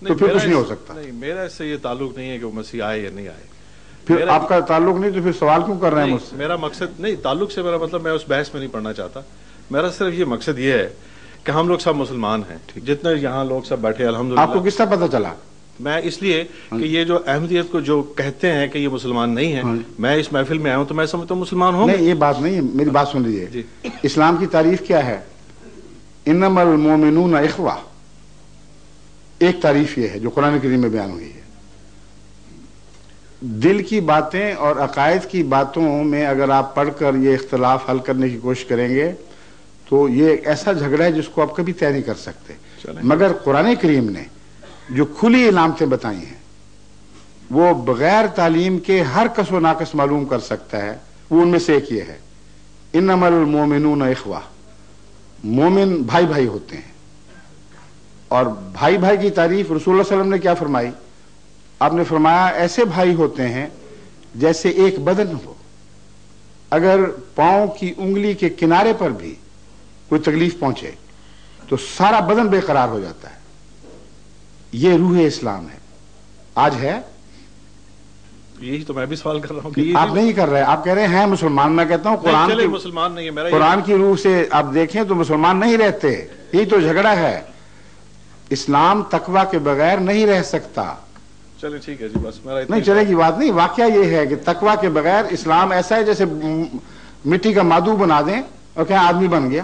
A: تو پھر کچھ نہیں ہو سکتا.
D: نہیں, میرا اس سے یہ تعلق نہیں ہے کہ وہ مسیح آئے یا نہیں آئے.
A: پھر آپ کا تعلق نہیں تو پھر سوال کیوں کر رہے ہیں مجھ سے؟
D: میرا مقصد نہیں, تعلق سے میرا مطلب میں اس بحث میں نہیں پڑھنا چاہتا. میرا صرف یہ مقصد یہ ہے کہ ہم لوگ سب مسلمان ہیں, جتنے یہاں لوگ سب بیٹھے الحمدللہ.
A: آپ کو کس طرح پتا چلا؟
D: میں اس لیے کہ یہ جو احمدیت کو جو کہتے ہیں کہ یہ مسلمان نہیں ہیں, میں اس محفل میں آیا ہوں تو میں سمجھتا ہوں مسلمان ہوں.
A: نہیں, یہ بات نہیں ہے, میری بات سن لیجیے. اسلام کی تعریف کیا ہے؟ انما المومنون اخوہ. ایک تعریف یہ ہے جو قرآن کریم میں بیان ہوئی ہے. دل کی باتیں اور عقائد کی باتوں میں اگر آپ پڑھ کر یہ اختلاف حل کرنے کی کوشش کریں گے تو یہ ایک ایسا جھگڑا ہے جس کو آپ کبھی طے نہیں کر سکتے. مگر قرآن کریم نے جو کھلی علامتیں بتائی ہیں وہ بغیر تعلیم کے ہر کس و ناقص معلوم کر سکتا ہے. وہ ان میں سے ایک یہ ہے, انما المومنون اخوہ. مومن بھائی بھائی ہوتے ہیں. اور بھائی بھائی کی تعریف رسول اللہ صلی اللہ علیہ وسلم نے کیا فرمائی؟ آپ نے فرمایا ایسے بھائی ہوتے ہیں جیسے ایک بدن ہو, اگر پاؤں کی انگلی کے کنارے پر بھی کوئی تکلیف پہنچے تو سارا بدن بے قرار ہو جاتا ہے. یہ روح اسلام ہے. آج ہے؟
D: یہی تو میں بھی سوال کر رہا ہوں.
A: آپ نہیں کر رہے, آپ کہہ رہے ہیں مسلمان. میں کہتا ہوں
D: مسلمان نہیں ہے.
A: قرآن کی روح سے آپ دیکھیں تو مسلمان نہیں رہتے. یہی تو جھگڑا ہے. اسلام تقوی کے بغیر نہیں رہ سکتا.
D: چلے ٹھیک ہے جی, بس میرا
A: نہیں چلے گی بات نہیں. واقعہ یہ ہے کہ تقوی کے بغیر اسلام ایسا ہے جیسے مٹی کا مادو بنا دیں اور کہیں آدمی بن گیا.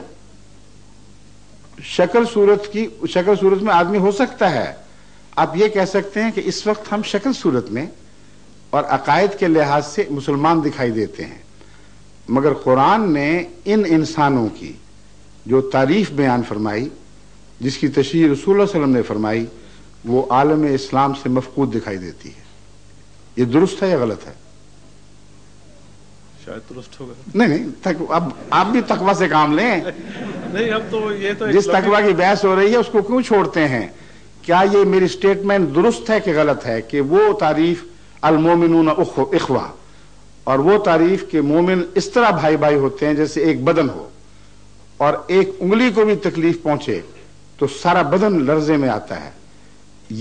A: شکل صورت میں آدمی ہو سکتا ہے. آپ یہ کہہ سکتے ہیں کہ اس وقت ہم شکل صورت میں اور عقائد کے لحاظ سے مسلمان دکھائی دیتے ہیں, مگر قرآن نے ان انسانوں کی جو تعریف بیان فرمائی، جس کی تشریح رسول اللہ صلی اللہ علیہ وسلم نے فرمائی، وہ عالم اسلام سے مفقود دکھائی دیتی ہے۔ یہ درست ہے یا غلط ہے؟
D: شاید درست ہوگا۔
A: نہیں، اب آپ بھی تقوی سے کام لیں۔
D: نہیں، اب تو یہ تو
A: جس تقوی کی بحث ہو رہی ہے اس کو کیوں چھوڑتے ہیں؟ کیا یہ میری سٹیٹمنٹ درست ہے کہ غلط ہے کہ وہ تعریف المومنون اخوہ، اور وہ تعریف کہ مومن اس طرح بھائی بھائی ہوتے ہیں جیسے ایک بدن ہو، اور ایک انگلی کو بھی تکلیف پہنچے تو سارا بدن لرزے میں آتا ہے،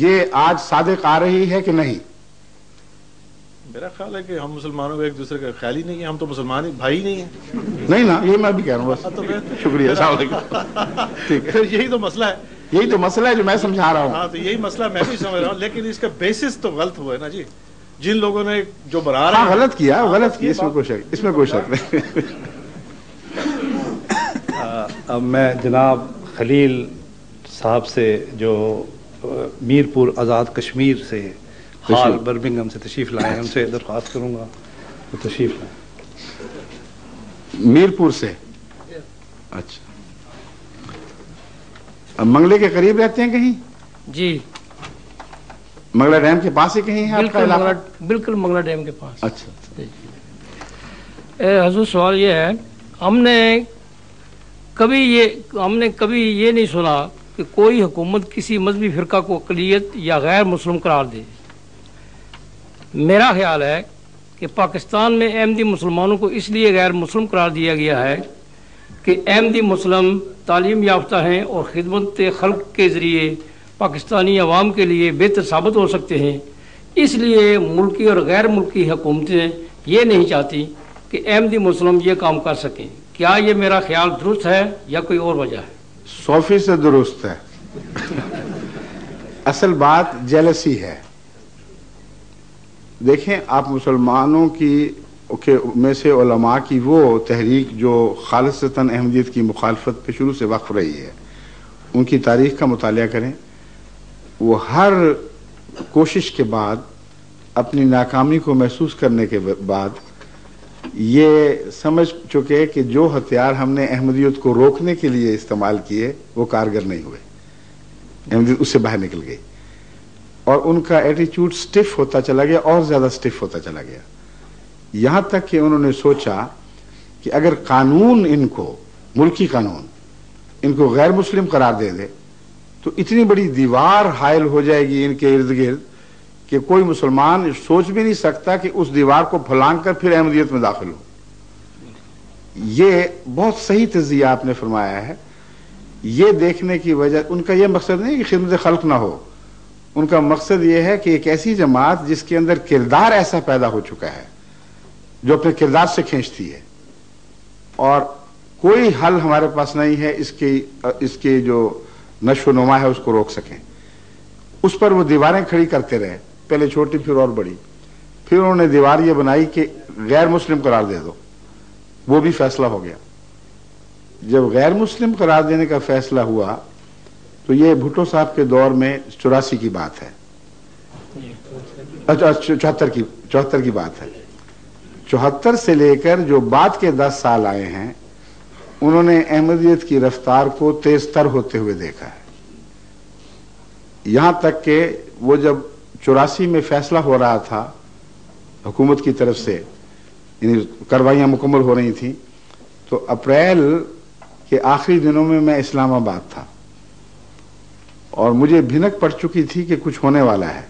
A: یہ آج صادق آ رہی ہے کہ نہیں؟
D: میرا خیال ہے کہ ہم مسلمانوں کو ایک دوسرے کا خیال ہی نہیں ہے، ہم تو مسلمان بھائی نہیں ہیں۔
A: نہیں نا، یہ میں بھی کہہ رہا ہوں بس۔ شکریہ، السلام علیکم۔ ٹھیک ہے،
D: یہی تو مسئلہ ہے،
A: یہی تو مسئلہ ہے جو میں سمجھا رہا ہوں۔
D: ہاں تو یہی مسئلہ میں بھی سمجھ رہا ہوں، لیکن اس کا بیسس تو غلط ہوا ہے نا جی۔ جن لوگوں نے جو بنا رہے ہیں
A: غلط کیا، غلط کیا، اس میں کوئی شک نہیں۔
B: اب میں جناب خلیل صاحب سے جو میرپور آزاد کشمیر سے حال برمنگھم سے تشریف لائے ہیں، ان سے درخواست کروں گا وہ تشریف لائیں۔
A: میرپور سے؟ اچھا، اب منگلے کے قریب رہتے ہیں کہیں؟
E: جی،
A: منگلہ ڈیم کے پاس ہی کہیں ہے آپ کا علاقہ؟
E: بالکل منگلہ ڈیم کے پاس۔
A: اچھا،
E: حضور سوال یہ ہے، ہم نے کبھی یہ نہیں سنا کہ کوئی حکومت کسی مذہبی فرقہ کو اقلیت یا غیر مسلم قرار دے۔ میرا خیال ہے کہ پاکستان میں احمدی مسلمانوں کو اس لیے غیر مسلم قرار دیا گیا ہے کہ احمدی مسلم تعلیم یافتہ ہیں اور خدمت خلق کے ذریعے پاکستانی عوام کے لیے بہتر ثابت ہو سکتے ہیں، اس لیے ملکی اور غیر ملکی حکومتیں یہ نہیں چاہتی کہ احمدی مسلم یہ کام کر سکیں۔ کیا یہ میرا خیال درست ہے یا کوئی اور وجہ ہے؟
A: 100% درست ہے۔ اصل بات جیلسی ہے۔ دیکھیں، آپ مسلمانوں کی میں سے علماء کی وہ تحریک جو خالصتاً احمدیت کی مخالفت پہ شروع سے وقف رہی ہے، ان کی تاریخ کا مطالعہ کریں۔ وہ ہر کوشش کے بعد، اپنی ناکامی کو محسوس کرنے کے بعد یہ سمجھ چکے کہ جو ہتھیار ہم نے احمدیت کو روکنے کے لیے استعمال کیے وہ کارگر نہیں ہوئے، احمدیت اس سے باہر نکل گئی، اور ان کا ایٹیچیوڈ سٹف ہوتا چلا گیا، اور زیادہ سٹف ہوتا چلا گیا، یہاں تک کہ انہوں نے سوچا کہ اگر قانون ان کو، ملکی قانون ان کو غیر مسلم قرار دے دے تو اتنی بڑی دیوار حائل ہو جائے گی ان کے ارد گرد کہ کوئی مسلمان سوچ بھی نہیں سکتا کہ اس دیوار کو پھلانگ کر پھر احمدیت میں داخل ہو۔ یہ بہت صحیح تجزیہ آپ نے فرمایا ہے۔ یہ دیکھنے کی وجہ، ان کا یہ مقصد نہیں کہ خدمت خلق نہ ہو، ان کا مقصد یہ ہے کہ ایک ایسی جماعت جس کے اندر کردار ایسا پیدا ہو چکا ہے جو اپنے کردار سے کھینچتی ہے، اور کوئی حل ہمارے پاس نہیں ہے اس کی جو نشو و نما ہے اس کو روک سکیں۔ اس پر وہ دیواریں کھڑی کرتے رہے، پہلے چھوٹی پھر اور بڑی، پھر انہوں نے دیوار یہ بنائی کہ غیر مسلم قرار دے دو، وہ بھی فیصلہ ہو گیا۔ جب غیر مسلم قرار دینے کا فیصلہ ہوا تو یہ بھٹو صاحب کے دور میں 84 کی بات ہے، 74 کی بات ہے۔ 74 سے لے کر جو بعد کے 10 سال آئے ہیں، انہوں نے احمدیت کی رفتار کو تیز تر ہوتے ہوئے دیکھا ہے، یہاں تک کہ وہ جب 84 میں فیصلہ ہو رہا تھا حکومت کی طرف سے، یعنی کارروائیاں مکمل ہو رہی تھیں، تو اپریل کے آخری دنوں میں میں اسلام آباد تھا، اور مجھے بھنک پڑ چکی تھی کہ کچھ ہونے والا ہے،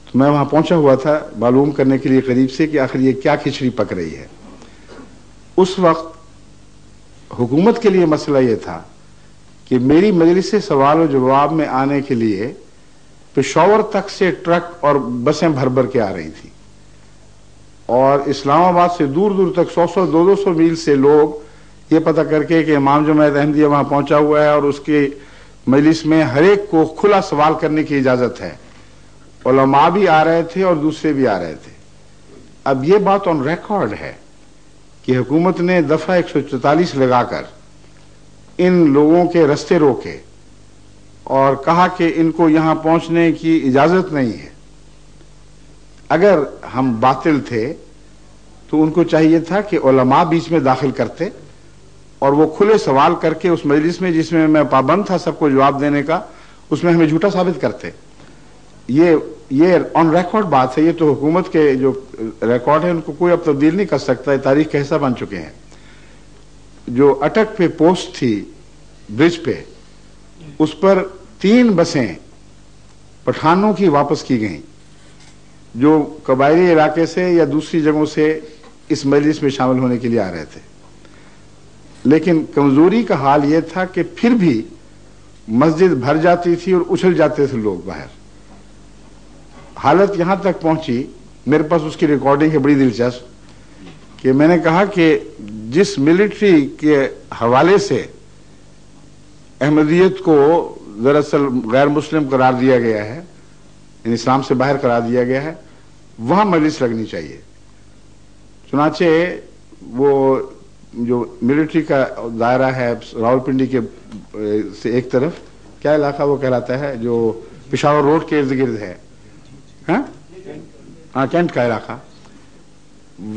A: تو میں وہاں پہنچا ہوا تھا معلوم کرنے کے لیے قریب سے کہ آخر یہ کیا کھچڑی پک رہی ہے۔ اس وقت حکومت کے لیے مسئلہ یہ تھا کہ میری مجلس سوال و جواب میں آنے کے لیے پشاور تک سے ٹرک اور بسیں بھر بھر کے آ رہی تھیں، اور اسلام آباد سے دور دور تک 100-200 میل سے لوگ یہ پتہ کر کے کہ امام جماعت احمدیہ وہاں پہنچا ہوا ہے اور اس کے مجلس میں ہر ایک کو کھلا سوال کرنے کی اجازت ہے، علماء بھی آ رہے تھے اور دوسرے بھی آ رہے تھے۔ اب یہ بات آن ریکارڈ ہے کہ حکومت نے دفعہ 144 لگا کر ان لوگوں کے رستے روکے اور کہا کہ ان کو یہاں پہنچنے کی اجازت نہیں ہے۔ اگر ہم باطل تھے تو ان کو چاہیے تھا کہ علماء بیچ میں داخل کرتے اور وہ کھلے سوال کر کے اس مجلس میں جس میں میں پابند تھا سب کو جواب دینے کا، اس میں ہمیں جھوٹا ثابت کرتے. یہ آن ریکارڈ بات ہے، یہ تو حکومت کے جو ریکارڈ ہیں ان کو کوئی اب تبدیل نہیں کر سکتا، یہ تاریخ کا حصہ بن چکے ہیں. جو اٹک پہ پوسٹ تھی برج پہ، اس پر 3 بسیں پٹھانوں کی واپس کی گئیں جو قبائلی علاقے سے یا دوسری جگہوں سے اس مجلس میں شامل ہونے کے لیے آ رہے تھے. لیکن کمزوری کا حال یہ تھا کہ پھر بھی مسجد بھر جاتی تھی اور اچھل جاتے تھے لوگ باہر. حالت یہاں تک پہنچی، میرے پاس اس کی ریکارڈنگ ہے بڑی دلچسپ، کہ میں نے کہا کہ جس ملٹری کے حوالے سے احمدیت کو دراصل غیر مسلم قرار دیا گیا ہے، یعنی اسلام سے باہر قرار دیا گیا ہے، وہاں مجلس لگنی چاہیے. چنانچہ وہ جو ملٹری کا دائرہ ہے راولپنڈی کے سے ایک طرف، کیا علاقہ وہ کہلاتا ہے جو پشاور روڈ کے ارد گرد ہے، ہاں کینٹ کا علاقہ،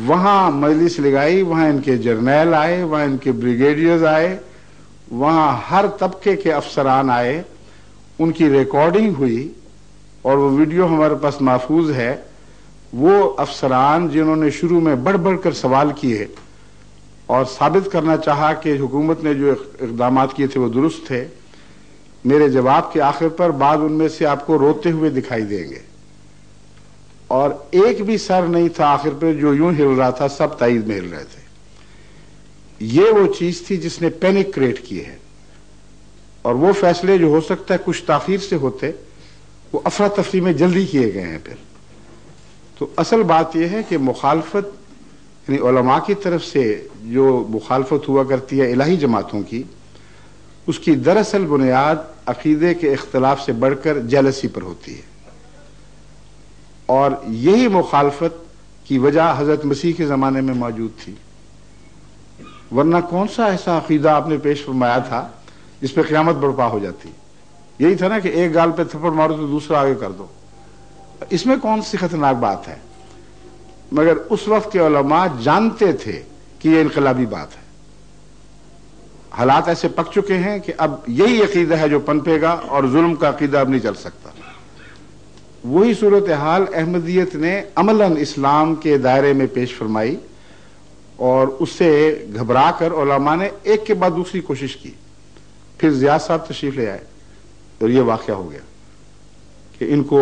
A: وہاں مجلس لگائی. وہاں ان کے جرنیل آئے، وہاں ان کے بریگیڈیئرز آئے، وہاں ہر طبقے کے افسران آئے. ان کی ریکارڈنگ ہوئی اور وہ ویڈیو ہمارے پاس محفوظ ہے. وہ افسران جنہوں نے شروع میں بڑھ بڑھ کر سوال کیے اور ثابت کرنا چاہا کہ حکومت نے جو اقدامات کیے تھے وہ درست تھے، میرے جواب کے آخر پر بعض ان میں سے آپ کو روتے ہوئے دکھائی دیں گے. اور ایک بھی سر نہیں تھا آخر پہ جو یوں ہل رہا تھا، سب تائید میں ہل رہے تھے. یہ وہ چیز تھی جس نے پینک کریٹ کی ہے. اور وہ فیصلے جو ہو سکتا ہے کچھ تاخیر سے ہوتے، وہ افراتفری میں جلدی کیے گئے ہیں. پھر تو اصل بات یہ ہے کہ مخالفت، یعنی علماء کی طرف سے جو مخالفت ہوا کرتی ہے الہی جماعتوں کی، اس کی دراصل بنیاد عقیدے کے اختلاف سے بڑھ کر جیلسی پر ہوتی ہے. اور یہی مخالفت کی وجہ حضرت مسیح کے زمانے میں موجود تھی. ورنہ کون سا ایسا عقیدہ آپ نے پیش فرمایا تھا جس پہ قیامت برپا ہو جاتی؟ یہی تھا نا کہ ایک گال پہ تھپڑ مارو تو دوسرا آگے کر دو. اس میں کون سی خطرناک بات ہے؟ مگر اس وقت کے علماء جانتے تھے کہ یہ انقلابی بات ہے. حالات ایسے پک چکے ہیں کہ اب یہی عقیدہ ہے جو پنپے گا اور ظلم کا عقیدہ اب نہیں چل سکتا. وہی صورتحال احمدیت نے عملاً اسلام کے دائرے میں پیش فرمائی اور اس سے گھبرا کر علماء نے ایک کے بعد دوسری کوشش کی. پھر زیاد صاحب تشریف لے آئے اور یہ واقعہ ہو گیا کہ ان کو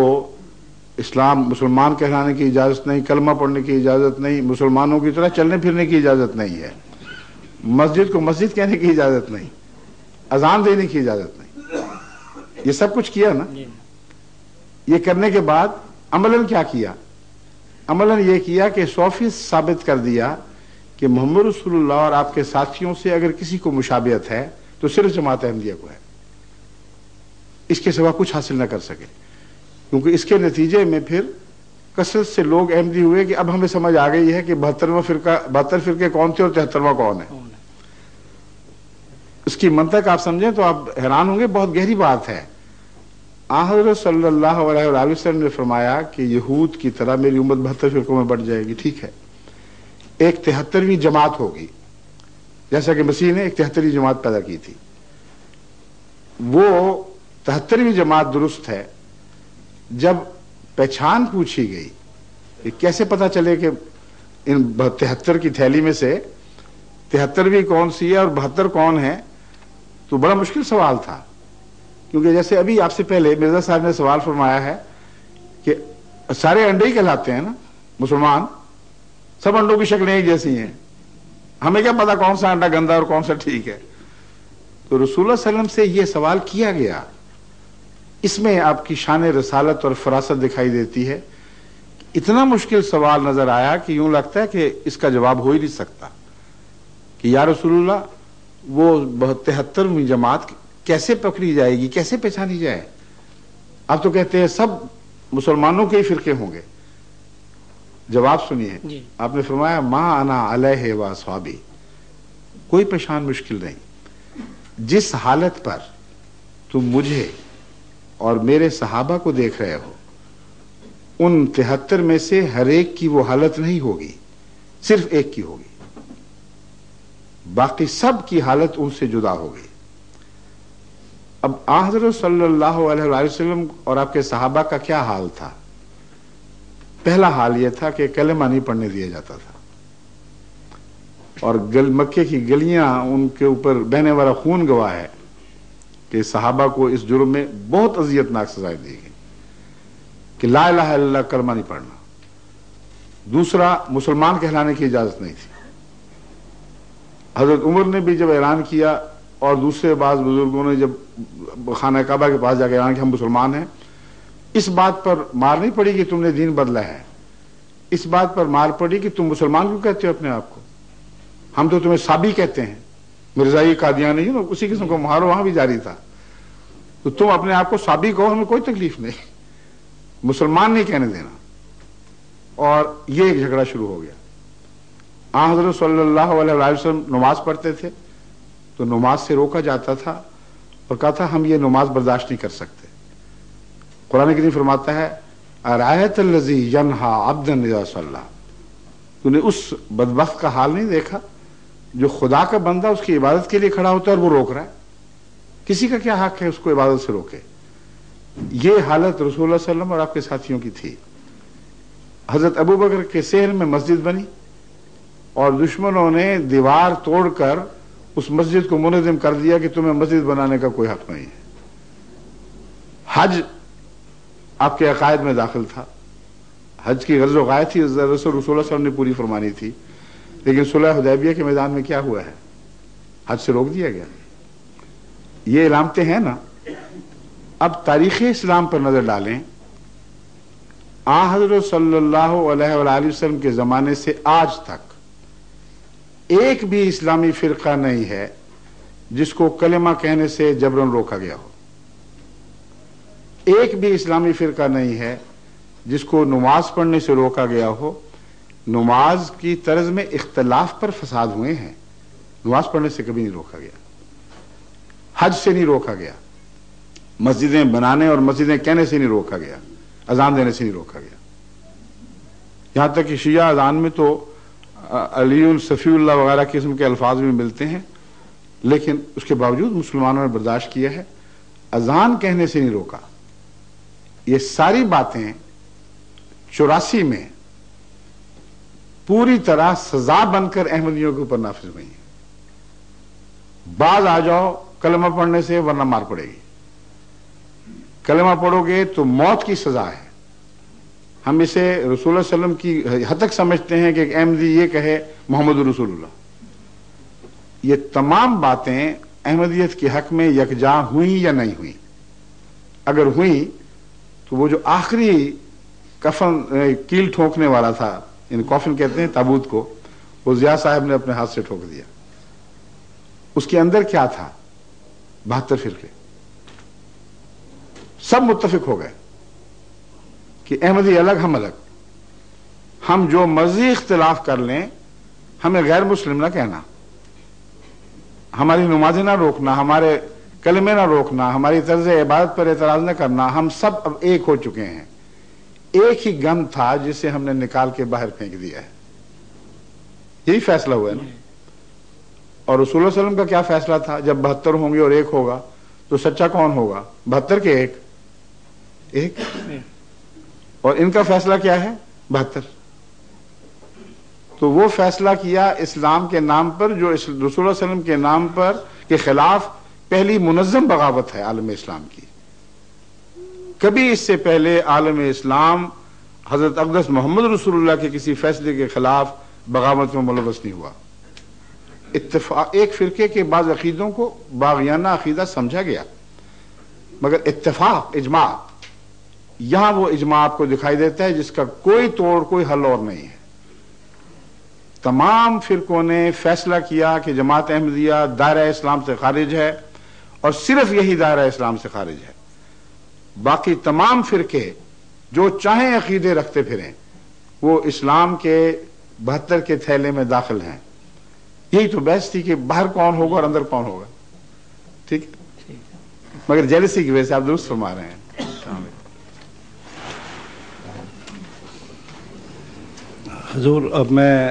A: اسلام مسلمان کہلانے کی اجازت نہیں، کلمہ پڑھنے کی اجازت نہیں، مسلمانوں کی طرح چلنے پھرنے کی اجازت نہیں ہے، مسجد کو مسجد کہنے کی اجازت نہیں، اذان دینے کی اجازت نہیں. یہ سب کچھ کیا نا. یہ کرنے کے بعد عملاً کیا کیا؟ عملاً یہ کیا کہ 100% ثابت کر دیا کہ محمد رسول اللہ اور آپ کے ساتھیوں سے اگر کسی کو مشابہت ہے تو صرف جماعت احمدیہ کو ہے، اس کے سوا کچھ حاصل نہ کر سکے. کیونکہ اس کے نتیجے میں پھر کثرت سے لوگ احمدی ہوئے کہ اب ہمیں سمجھ آ گئی ہے کہ 72 فرقے کون تھے اور 73واں کون ہے. اس کی منطق آپ سمجھیں تو آپ حیران ہوں گے، بہت گہری بات ہے. حضرت صلی اللہ علیہ وآلہ وسلم نے فرمایا کہ یہود کی طرح میری امت 72 فرقوں میں بٹ جائے گی. ٹھیک ہے، ایک 73ویں جماعت ہوگی، جیسا کہ مسیح نے ایک 73ویں جماعت پیدا کی تھی. وہ 73ویں جماعت درست ہے. جب پہچان پوچھی گئی کہ کیسے پتا چلے کہ ان 73 کی تھیلی میں سے 73ویں کون سی ہے اور 72 کون ہے، تو بڑا مشکل سوال تھا. کیونکہ جیسے ابھی آپ سے پہلے مرزا صاحب نے سوال فرمایا ہے کہ سارے انڈے ہی کہلاتے ہیں نا مسلمان، سب انڈوں کی شکلیں ایک جیسی ہیں، ہمیں کیا پتا کون سا انڈا گندا اور کون سا ٹھیک ہے. تو رسول اللہ صلی اللہ علیہ وسلم سے یہ سوال کیا گیا. اس میں آپ کی شان رسالت اور فراست دکھائی دیتی ہے. اتنا مشکل سوال نظر آیا کہ یوں لگتا ہے کہ اس کا جواب ہو ہی نہیں سکتا کہ یا رسول اللہ وہ 73ویں جماعت کیسے پکڑی جائے گی، کیسے پہچانی جائے؟ آپ تو کہتے ہیں سب مسلمانوں کے ہی فرقے ہوں گے. جواب سنیے، آپ نے فرمایا ما انا علیہ و اصحابی، کوئی پہچان مشکل نہیں. جس حالت پر تم مجھے اور میرے صحابہ کو دیکھ رہے ہو، ان 73 میں سے ہر ایک کی وہ حالت نہیں ہوگی صرف ایک کی ہوگی، باقی سب کی حالت ان سے جدا ہوگی۔ اب حضرت صلی اللہ علیہ وآلہ وسلم اور آپ کے صحابہ کا کیا حال تھا؟ پہلا حال یہ تھا کہ کلمہ نہیں پڑھنے دیا جاتا تھا، اور مکے کی گلیاں ان کے اوپر بہنے والا خون گواہ ہے کہ صحابہ کو اس جرم میں بہت اذیتناک سزائیں دی گئی کہ لا الہ الا اللہ کلمہ نہیں پڑھنا۔ دوسرا، مسلمان کہلانے کی اجازت نہیں تھی۔ حضرت عمر نے بھی جب اعلان کیا اور دوسرے بعض بزرگوں نے جب خانہ کعبہ کے پاس جا کے اعلان کیا ہم مسلمان ہیں، اس بات پر مار نہیں پڑی کہ تم نے دین بدلا ہے، اس بات پر مار پڑی کہ تم مسلمان کیوں کہتے ہو اپنے آپ کو؟ ہم تو تمہیں صابی کہتے ہیں، مرزائی قادیانی نا اسی قسم کا محاورہ وہاں بھی جاری تھا، تو تم اپنے آپ کو صابی کہو، ہمیں کوئی تکلیف نہیں، مسلمان نہیں کہنے دینا۔ اور یہ ایک جھگڑا شروع ہو گیا۔ حضرت صلی اللہ علیہ وسلم نماز پڑھتے تھے تو نماز سے روکا جاتا تھا اور کہا تھا ہم یہ نماز برداشت نہیں کر سکتے۔ قرآن کریم فرماتا ہے ارایت الذی ینہا عبدا اذا صلی، تو نے اس بدبخت کا حال نہیں دیکھا جو خدا کا بندہ اس کی عبادت کے لیے کھڑا ہوتا ہے اور وہ روک رہا ہے؟ کسی کا کیا حق ہے اس کو عبادت سے روکے؟ یہ حالت رسول اللہ صلی اللہ علیہ وسلم اور آپ کے ساتھیوں کی تھی۔ حضرت ابو بکر کے صحن میں مسجد بنی اور دشمنوں نے دیوار توڑ کر اس مسجد کو منہدم کر دیا کہ تمہیں مسجد بنانے کا کوئی حق نہیں ہے۔ حج آپ کے عقائد میں داخل تھا، حج کی غرض و غایت تھی رسول اللہ صلی اللہ علیہ وسلم نے پوری فرمانی تھی، لیکن صلح حدیبیہ کے میدان میں کیا ہوا ہے؟ حج سے روک دیا گیا۔ یہ علامتیں ہیں نا۔ اب تاریخ اسلام پر نظر ڈالیں، حضرت صلی اللہ علیہ وآلہ وسلم کے زمانے سے آج تک ایک بھی اسلامی فرقہ نہیں ہے جس کو کلمہ کہنے سے جبراً روکا گیا ہو، ایک بھی اسلامی فرقہ نہیں ہے جس کو نماز پڑھنے سے روکا گیا ہو۔ نماز کی طرز میں اختلاف پر فساد ہوئے ہیں، نماز پڑھنے سے کبھی نہیں روکا گیا، حج سے نہیں روکا گیا، مسجدیں بنانے اور مسجدیں کہنے سے نہیں روکا گیا، اذان دینے سے نہیں روکا گیا۔ یہاں تک کہ شیعہ اذان میں تو علی الصفی اللہ وغیرہ قسم کے الفاظ بھی ملتے ہیں، لیکن اس کے باوجود مسلمانوں نے برداشت کیا ہے، اذان کہنے سے نہیں روکا۔ یہ ساری باتیں 84 میں پوری طرح سزا بن کر احمدیوں کے اوپر نافذ ہوئی ہیں۔ بعض آ جاؤ کلمہ پڑھنے سے ورنہ مار پڑے گی، کلمہ پڑھو گے تو موت کی سزا ہے۔ ہم اسے رسول اللہ صلی اللہ علیہ وسلم کی حد تک سمجھتے ہیں کہ ایک احمدی یہ کہے محمد رسول اللہ۔ یہ تمام باتیں احمدیت کے حق میں یکجا ہوئیں یا نہیں ہوئیں؟ اگر ہوئیں تو وہ جو آخری کفن کیل ٹھونکنے والا تھا، یعنی کافن کہتے ہیں تابوت کو، وہ ضیاء صاحب نے اپنے ہاتھ سے ٹھوک دیا۔ اس کے اندر کیا تھا؟ 72 فرقے، سب متفق ہو گئے کہ احمدی الگ ہم الگ، ہم جو مرضی اختلاف کر لیں ہمیں غیر مسلم نہ کہنا، ہماری نمازیں نہ روکنا، ہمارے کلمے نہ روکنا، ہماری طرز عبادت پر اعتراض نہ کرنا، ہم سب اب ایک ہو چکے ہیں۔ ایک ہی غم تھا جسے ہم نے نکال کے باہر پھینک دیا ہے، یہی فیصلہ ہوا ہے نا۔ اور رسول اللہ صلی اللہ علیہ وسلم کا کیا فیصلہ تھا؟ جب 72 ہوں گے اور ایک ہوگا تو سچا کون ہوگا؟ 72 کے ایک، اور ان کا فیصلہ کیا ہے؟ 72۔ تو وہ فیصلہ کیا اسلام کے نام پر، جو رسول اللہ صلی اللہ علیہ وسلم کے نام پر کے خلاف پہلی منظم بغاوت ہے عالم اسلام کی۔ کبھی اس سے پہلے عالم اسلام حضرت اقدس محمد رسول اللہ کے کسی فیصلے کے خلاف بغاوت میں ملوث نہیں ہوا۔ ایک فرقے کے بعض عقیدوں کو باغیانہ عقیدہ سمجھا گیا، مگر اتفاق، اجماع، یہاں وہ اجماع آپ کو دکھائی دیتا ہے جس کا کوئی توڑ، کوئی حل اور نہیں ہے۔ تمام فرقوں نے فیصلہ کیا کہ جماعت احمدیہ دائرہ اسلام سے خارج ہے، اور صرف یہی دائرہ اسلام سے خارج ہے۔ باقی تمام فرقے جو چاہیں عقیدے رکھتے پھریں، وہ اسلام کے 72 کے تھیلے میں داخل ہیں۔ یہی تو بحث تھی کہ باہر کون ہوگا اور اندر کون ہوگا، ٹھیک ہے؟ مگر جیلسی کی وجہ سے آپ درست فرما رہے ہیں۔
B: حضور، اب میں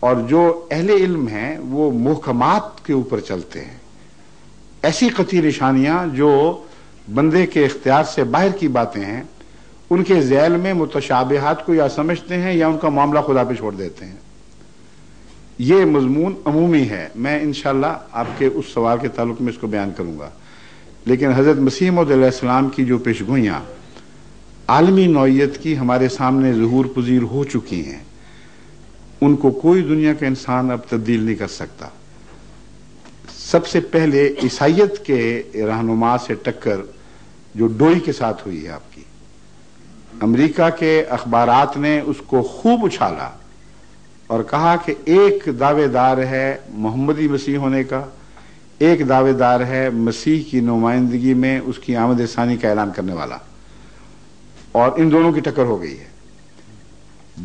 A: اور جو اہل علم ہیں وہ محکمات کے اوپر چلتے ہیں، ایسی قطعی نشانیاں جو بندے کے اختیار سے باہر کی باتیں ہیں ان کے ذیل میں متشابہات کو یا سمجھتے ہیں یا ان کا معاملہ خدا پہ چھوڑ دیتے ہیں۔ یہ مضمون عمومی ہے، میں انشاءاللہ آپ کے اس سوال کے تعلق میں اس کو بیان کروں گا، لیکن حضرت مسیح موعود علیہ السلام کی جو پیشگوئیاں عالمی نوعیت کی ہمارے سامنے ظہور پذیر ہو چکی ہیں ان کو کوئی دنیا کا انسان اب تبدیل نہیں کر سکتا۔ سب سے پہلے عیسائیت کے رہنما سے ٹکر جو ڈوئی کے ساتھ ہوئی ہے آپ کی، امریکہ کے اخبارات نے اس کو خوب اچھالا اور کہا کہ ایک دعوے دار ہے محمدی مسیح ہونے کا، ایک دعوے دار ہے مسیح کی نمائندگی میں اس کی آمد ثانی کا اعلان کرنے والا، اور ان دونوں کی ٹکر ہو گئی ہے۔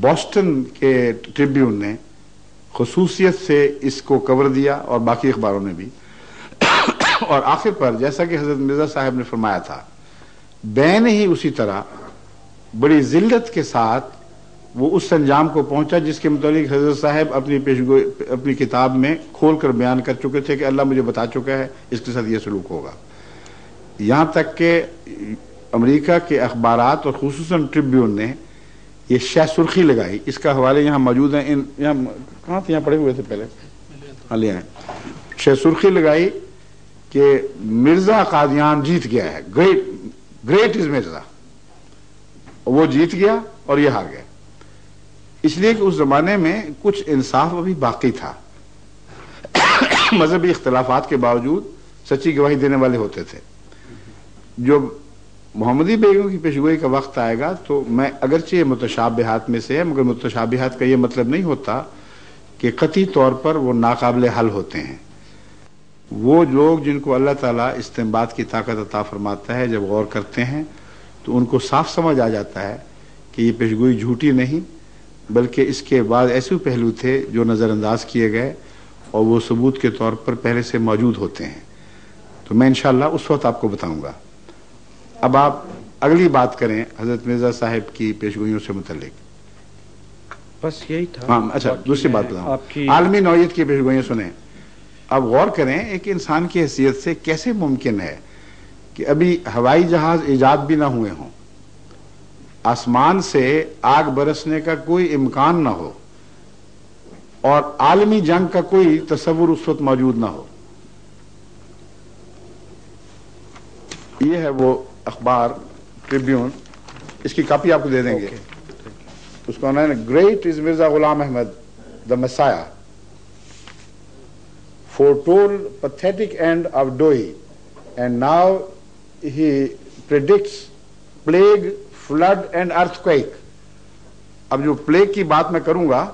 A: بوسٹن کے ٹریبیون نے خصوصیت سے اس کو کور دیا اور باقی اخباروں نے بھی، اور آخر پر جیسا کہ حضرت مرزا صاحب نے فرمایا تھا، بین ہی اسی طرح بڑی ذلت کے ساتھ وہ اس انجام کو پہنچا جس کے متعلق حضرت صاحب اپنی کتاب میں کھول کر بیان کر چکے تھے کہ اللہ مجھے بتا چکا ہے اس کے ساتھ یہ سلوک ہوگا۔ یہاں تک کہ امریکہ کے اخبارات اور خصوصاً ٹریبیون نے یہ شہ سرخی لگائی، اس کا حوالے یہاں موجود ہیں، یہاں کہاں تھے، یہاں پڑے ہوئے تھے پہلے، ہاں لے آئے، شہ سرخی لگائی کہ مرزا قادیان جیت گیا ہے، گریٹ از مرزا، وہ جیت گیا اور یہ ہار گیا، اس لیے کہ اس زمانے میں کچھ انصاف ابھی باقی تھا، مذہبی اختلافات کے باوجود سچی گواہی دینے والے ہوتے تھے۔ جو محمدی بیگم کی پیشگوئی کا وقت آئے گا تو میں اگرچہ یہ متشابہات میں سے ہے، مگر متشابہات کا یہ مطلب نہیں ہوتا کہ قطعی طور پر وہ ناقابل حل ہوتے ہیں۔ وہ لوگ جن کو اللہ تعالیٰ استنباط کی طاقت عطا فرماتا ہے، جب غور کرتے ہیں تو ان کو صاف سمجھ آ جاتا ہے کہ یہ پیشگوئی جھوٹی نہیں، بلکہ اس کے بعد ایسے پہلو تھے جو نظر انداز کیے گئے اور وہ ثبوت کے طور پر پہلے سے موجود ہوتے ہیں۔ تو میں انشاءاللہ اس وقت آپ کو بتاؤں گا۔ اب آپ اگلی بات کریں حضرت مرزا صاحب کی پیشگوئیوں سے متعلق۔
F: بس یہی تھا۔
A: ہاں اچھا، دوسری بات بتاؤں، عالمی نوعیت کی پیشگوئیاں سنیں۔ اب غور کریں ایک انسان کی حیثیت سے کیسے ممکن ہے کہ ابھی ہوائی جہاز ایجاد بھی نہ ہوئے ہوں، آسمان سے آگ برسنے کا کوئی امکان نہ ہو، اور عالمی جنگ کا کوئی تصور اس وقت موجود نہ ہو۔ یہ ہے وہ اخبار ٹریبیون، اس کی کاپی آپ کو دے دیں گے۔ اس کا نام ہے great is Mirza Ghulam Ahmad the مسایا، foretold pathetic end of Doi, and now he predicts plague, flood and earthquake. اب جو پلیگ کی بات میں کروں گا،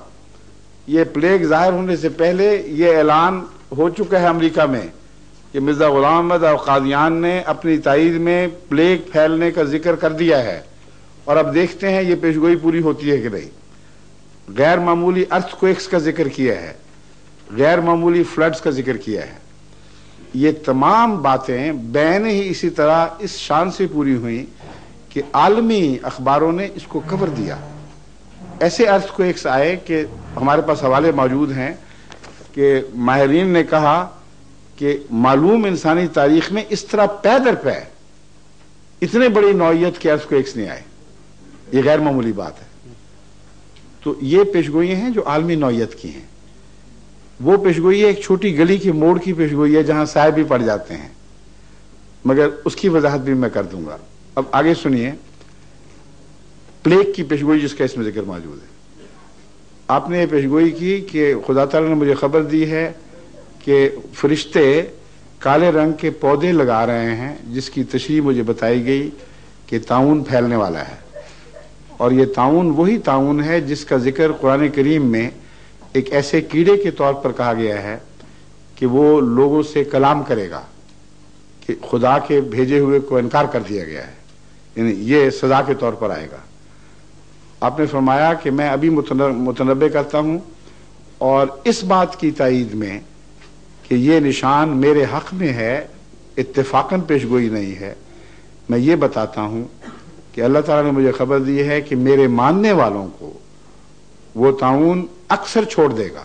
A: یہ پلیگ ظاہر ہونے سے پہلے یہ اعلان ہو چکا ہے امریکہ میں کہ مرزا غلام احمد اور قادیان نے اپنی تائید میں پلیگ پھیلنے کا ذکر کر دیا ہے، اور اب دیکھتے ہیں یہ پیشگوئی پوری ہوتی ہے کہ نہیں۔ غیر معمولی ارتھ کویکس کا ذکر کیا ہے، غیر معمولی فلڈز کا ذکر کیا ہے۔ یہ تمام باتیں بین ہی اسی طرح اس شان سے پوری ہوئیں کہ عالمی اخباروں نے اس کو کور دیا۔ ایسے ارتھ کویکس آئے کہ ہمارے پاس حوالے موجود ہیں کہ ماہرین نے کہا کہ معلوم انسانی تاریخ میں اس طرح پے در پے اتنے بڑی نوعیت کے ارتھ کویکس نہیں آئے۔ یہ غیر معمولی بات ہے۔ تو یہ پیشگوئیاں ہیں جو عالمی نوعیت کی ہیں۔ وہ پیشگوئی ہے ایک چھوٹی گلی کے موڑ کی پیشگوئی ہے جہاں سائے بھی پڑ جاتے ہیں، مگر اس کی وضاحت بھی میں کر دوں گا۔ اب آگے سنیے پلیگ کی پیشگوئی جس کا اس میں ذکر موجود ہے۔ آپ نے یہ پیشگوئی کی کہ خدا تعالیٰ نے مجھے خبر دی ہے کہ فرشتے کالے رنگ کے پودے لگا رہے ہیں، جس کی تشریح مجھے بتائی گئی کہ طاعون پھیلنے والا ہے، اور یہ طاعون وہی طاعون ہے جس کا ذکر قرآن کریم میں ایک ایسے کیڑے کے طور پر کہا گیا ہے کہ وہ لوگوں سے کلام کرے گا، کہ خدا کے بھیجے ہوئے کو انکار کر دیا گیا ہے، یعنی یہ سزا کے طور پر آئے گا۔ آپ نے فرمایا کہ میں ابھی متنبع کرتا ہوں، اور اس بات کی تائید میں کہ یہ نشان میرے حق میں ہے، اتفاقاً پیشگوئی نہیں ہے، میں یہ بتاتا ہوں کہ اللہ تعالیٰ نے مجھے خبر دی ہے کہ میرے ماننے والوں کو وہ طاعون اکثر چھوڑ دے گا۔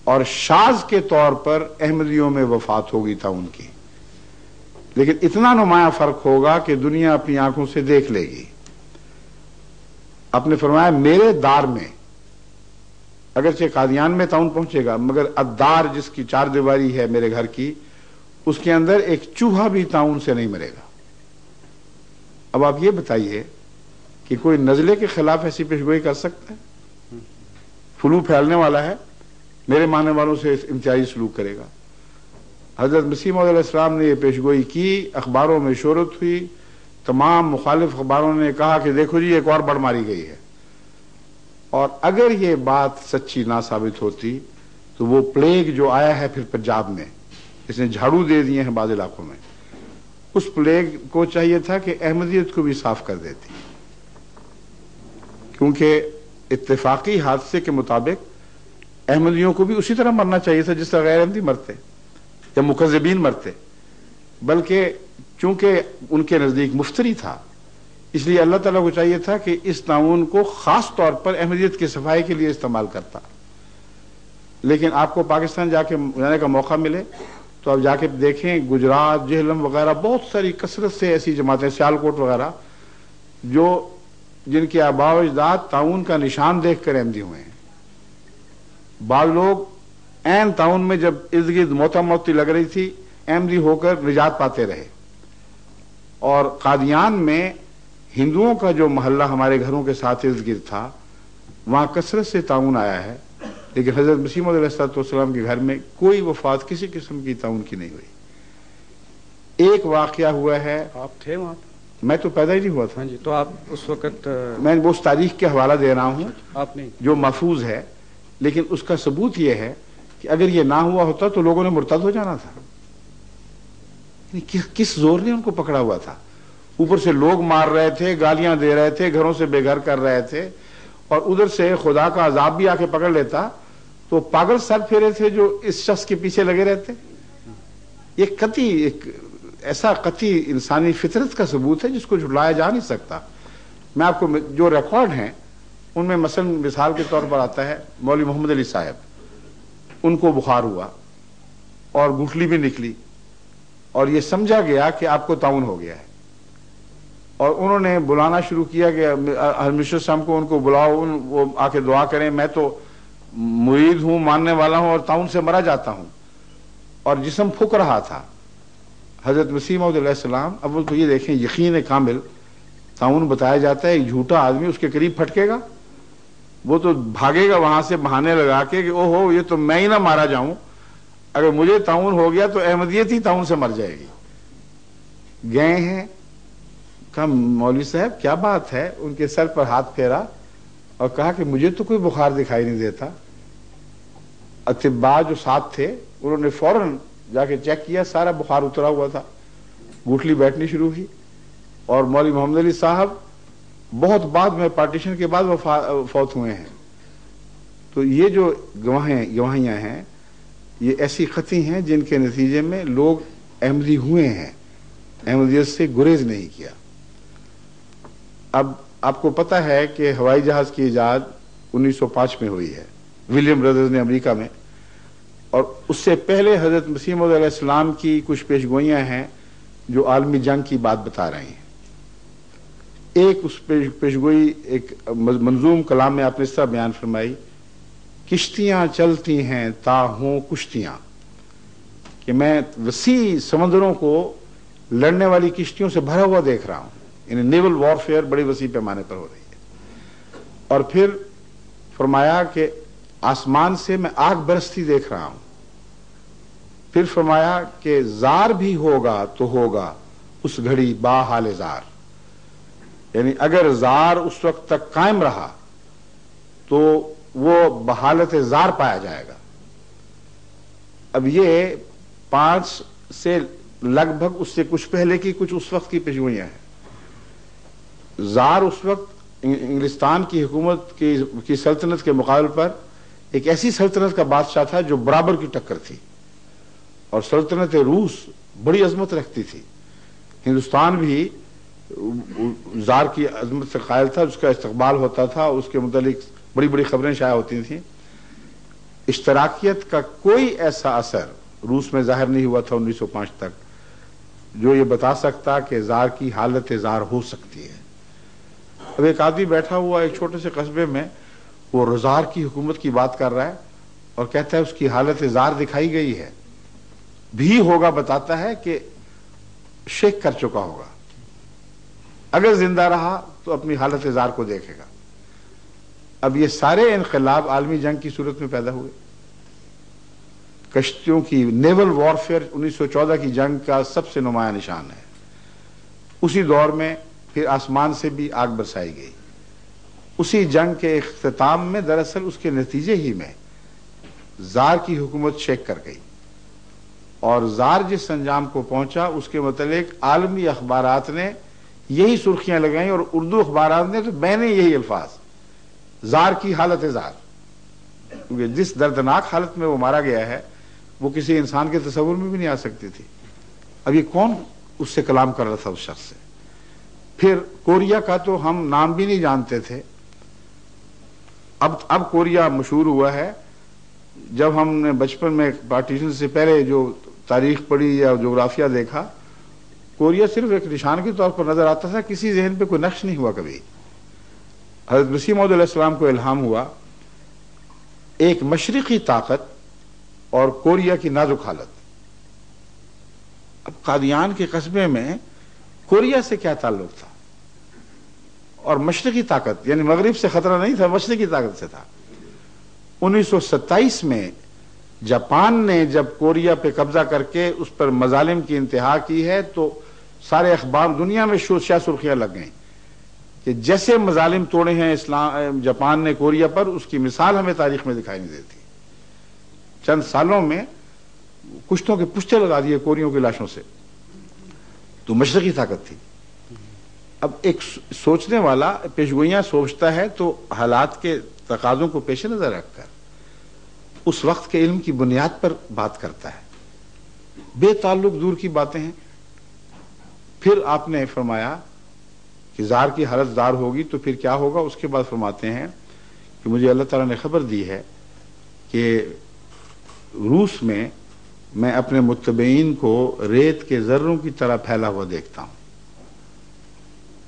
A: اور شاذ کے طور پر احمدیوں میں وفات ہوگی تعاون کی، لیکن اتنا نمایاں فرق ہوگا کہ دنیا اپنی آنکھوں سے دیکھ لے گی۔ آپ نے فرمایا میرے دار میں، اگرچہ قادیان میں تعاون پہنچے گا، مگر الدار جس کی چار دیواری ہے میرے گھر کی، اس کے اندر ایک چوہا بھی تعاون سے نہیں مرے گا۔ اب آپ یہ بتائیے کہ کوئی نزلے کے خلاف ایسی پیشگوئی کر سکتا ہے؟ فلو پھیلنے والا ہے، میرے ماننے والوں سے امتیازی سلوک کرے گا۔ حضرت مسیح موعود علیہ السلام نے یہ پیشگوئی کی، اخباروں میں شہرت ہوئی، تمام مخالف اخباروں نے کہا کہ دیکھو جی ایک اور بڑھ ماری گئی ہے، اور اگر یہ بات سچی نہ ثابت ہوتی تو وہ پلیگ جو آیا ہے پھر پنجاب میں، اس نے جھاڑو دے دیے ہیں بعض علاقوں میں، اس پلیگ کو چاہیے تھا کہ احمدیت کو بھی صاف کر دیتی، کیونکہ اتفاقی حادثے کے مطابق احمدیوں کو بھی اسی طرح مرنا چاہیے تھا جس طرح غیر احمدی مرتے یا مکذبین مرتے، بلکہ چونکہ ان کے نزدیک مفتری تھا، اس لیے اللہ تعالیٰ کو چاہیے تھا کہ اس تعاون کو خاص طور پر احمدیت کی صفائی کے لیے استعمال کرتا۔ لیکن آپ کو پاکستان جانے کا موقع ملے تو آپ جا کے دیکھیں، گجرات، جہلم وغیرہ بہت ساری کثرت سے ایسی جماعتیں، سیالکوٹ وغیرہ، جن کے آباء و اجداد تعاون کا نشان دیکھ کر احمدی ہوئے ہیں۔ بعض لوگ عین تعاون میں جب ارد گرد موتی لگ رہی تھی احمدی ہو کر نجات پاتے رہے، اور قادیان میں ہندوؤں کا جو محلہ ہمارے گھروں کے ساتھ ارد گرد تھا وہاں کثرت سے تعاون آیا ہے، لیکن حضرت مسیح موعود علیہ السلام کے گھر میں کوئی وفات کسی قسم کی تعاون کی نہیں ہوئی۔ ایک واقعہ ہوا ہے،
F: آپ تھے وہاں؟
A: میں تو پیدا ہی نہیں ہوا تھا۔
F: ہاں جی، تو آپ اس وقت،
A: میں اس تاریخ کے حوالہ دے رہا ہوں
F: آپ نہیں
A: جو محفوظ ہے، لیکن اس کا ثبوت یہ ہے کہ اگر یہ نہ ہوا ہوتا تو لوگوں نے مرتد ہو جانا تھا۔ کس زور نے ان کو پکڑا ہوا تھا؟ اوپر سے لوگ مار رہے تھے، گالیاں دے رہے تھے، گھروں سے بے گھر کر رہے تھے، اور ادھر سے خدا کا عذاب بھی آ کے پکڑ لیتا تو پاگل سر پھیرے تھے جو اس شخص کے پیچھے لگے رہتے۔ یہ قطعی ایک ایسا قطعی انسانی فطرت کا ثبوت ہے جس کو جھٹلایا جا نہیں سکتا۔ میں آپ کو جو ریکارڈ ہیں ان میں مثلا مثال کے طور پر آتا ہے مولوی محمد علی صاحب، ان کو بخار ہوا اور گٹھلی بھی نکلی، اور یہ سمجھا گیا کہ آپ کو تعاون ہو گیا ہے، اور انہوں نے بلانا شروع کیا کہ مسٹر صاحب کو ان کو بلاؤ، وہ آ کے دعا کریں، میں تو مرید ہوں، ماننے والا ہوں، اور تعاون سے مرا جاتا ہوں، اور جسم پھک رہا تھا۔ حضرت مسیح موعود علیہ السلام، اول تو یہ دیکھیں یقین کامل، تعاون بتایا جاتا ہے، ایک جھوٹا آدمی اس کے قریب پھٹکے گا، وہ تو بھاگے گا وہاں سے بہانے لگا کے کہ او ہو یہ تو میں ہی نہ مارا جاؤں، اگر مجھے تعاون ہو گیا تو احمدیت ہی تعاون سے مر جائے گی۔ گئے ہیں، کہا مولوی صاحب کیا بات ہے، ان کے سر پر ہاتھ پھیرا اور کہا کہ مجھے تو کوئی بخار دکھائی نہیں دیتا۔ اطباء جو ساتھ تھے انہوں نے فوراً جا کے چیک کیا، سارا بخار اترا ہوا تھا، گٹھلی بیٹھنی شروع ہوئی، اور مولوی محمد علی صاحب بہت بعد میں پارٹیشن کے بعد فوت ہوئے ہیں۔ تو یہ جو گواہیاں ہیں یہ ایسی قطعی ہیں جن کے نتیجے میں لوگ احمدی ہوئے ہیں، احمدیت سے گریز نہیں کیا۔ اب آپ کو پتہ ہے کہ ہوائی جہاز کی ایجاد 1905 میں ہوئی ہے، ولیم برادرز نے امریکہ میں، اور اس سے پہلے حضرت مسیح موعود علیہ السلام کی کچھ پیشگوئیاں ہیں جو عالمی جنگ کی بات بتا رہے ہیں۔ ایک اس پیشگوئی ایک منظوم کلام میں آپ نے اس طرح بیان فرمائی، کشتیاں چلتی ہیں تا ہوں کشتیاں، کہ میں وسیع سمندروں کو لڑنے والی کشتیوں سے بھرا ہوا دیکھ رہا ہوں، یعنی نیول وارفیئر بڑی وسیع پیمانے پر ہو رہی ہے۔ اور پھر فرمایا کہ آسمان سے میں آگ برستی دیکھ رہا ہوں۔ پھر فرمایا کہ زار بھی ہوگا تو ہوگا اس گھڑی با حال زار، یعنی اگر زار اس وقت تک قائم رہا تو وہ بحالت زار پایا جائے گا۔ اب یہ 5 سے لگ بھگ اس سے کچھ پہلے کی کچھ اس وقت کی پیشگوئیاں ہیں۔ زار اس وقت انگلستان کی حکومت کی سلطنت کے مقابل پر ایک ایسی سلطنت کا بادشاہ تھا جو برابر کی ٹکر تھی، اور سلطنت روس بڑی عظمت رکھتی تھی، ہندوستان بھی زار کی عظمت سے قائل تھا، اس کا استقبال ہوتا تھا، اس کے متعلق بڑی بڑی خبریں شائع ہوتی تھیں۔ اشتراکیت کا کوئی ایسا اثر روس میں ظاہر نہیں ہوا تھا 1905 تک جو یہ بتا سکتا کہ زار کی حالت زار ہو سکتی ہے. اب ایک آدمی بیٹھا ہوا ایک چھوٹے سے قصبے میں وہ رزار کی حکومت کی بات کر رہا ہے اور کہتا ہے اس کی حالت زار دکھائی گئی ہے بھی ہوگا, بتاتا ہے کہ شیک کر چکا ہوگا, اگر زندہ رہا تو اپنی حالت زار کو دیکھے گا. اب یہ سارے انقلاب عالمی جنگ کی صورت میں پیدا ہوئے. کشتیوں کی نیول وارفیئر 1914 کی جنگ کا سب سے نمایاں نشان ہے. اسی دور میں پھر آسمان سے بھی آگ برسائی گئی. اسی جنگ کے اختتام میں دراصل اس کے نتیجے ہی میں زار کی حکومت شیک کر گئی اور زار جس انجام کو پہنچا اس کے متعلق عالمی اخبارات نے یہی سرخیاں لگائیں اور اردو اخبارات نے تو بینے یہی الفاظ, زار کی حالت زار. کیونکہ جس دردناک حالت میں وہ مارا گیا ہے وہ کسی انسان کے تصور میں بھی نہیں آ سکتی تھی. اب یہ کون اس سے کلام کر رہا تھا اس شخص سے. پھر کوریا کا تو ہم نام بھی نہیں جانتے تھے. اب کوریا مشہور ہوا ہے. جب ہم نے بچپن میں پارٹیشن سے پہلے جو تاریخ پڑھی یا جغرافیہ دیکھا, کوریا صرف ایک نشان کے طور پر نظر آتا تھا, کسی ذہن پہ کوئی نقش نہیں ہوا کبھی. حضرت مسیح موعود علیہ السلام کو الہام ہوا ایک مشرقی طاقت اور کوریا کی نازک حالت. اب قادیان کے قصبے میں کوریا سے کیا تعلق تھا اور مشرقی طاقت, یعنی مغرب سے خطرہ نہیں تھا, مشرقی طاقت سے تھا. 1927 میں جاپان نے جب کوریا پہ قبضہ کر کے اس پر مظالم کی انتہا کی ہے تو سارے اخبار دنیا میں شیا سرخیاں لگ گئیں کہ جیسے مظالم توڑے ہیں جاپان نے کوریا پر, اس کی مثال ہمیں تاریخ میں دکھائی نہیں دیتی. چند سالوں میں کشتوں کے پشتے لگا دیے کوریوں کی لاشوں سے. تو مشرقی طاقت تھی. اب ایک سوچنے والا پیشگوئیاں سوچتا ہے تو حالات کے تقاضوں کو پیش نظر رکھ کر اس وقت کے علم کی بنیاد پر بات کرتا ہے. بے تعلق دور کی باتیں ہیں. پھر آپ نے فرمایا کہ زار کی حالت زار ہوگی تو پھر کیا ہوگا. اس کے بعد فرماتے ہیں کہ مجھے اللہ تعالیٰ نے خبر دی ہے کہ روس میں اپنے متبعین کو ریت کے ذروں کی طرح پھیلا ہوا دیکھتا ہوں.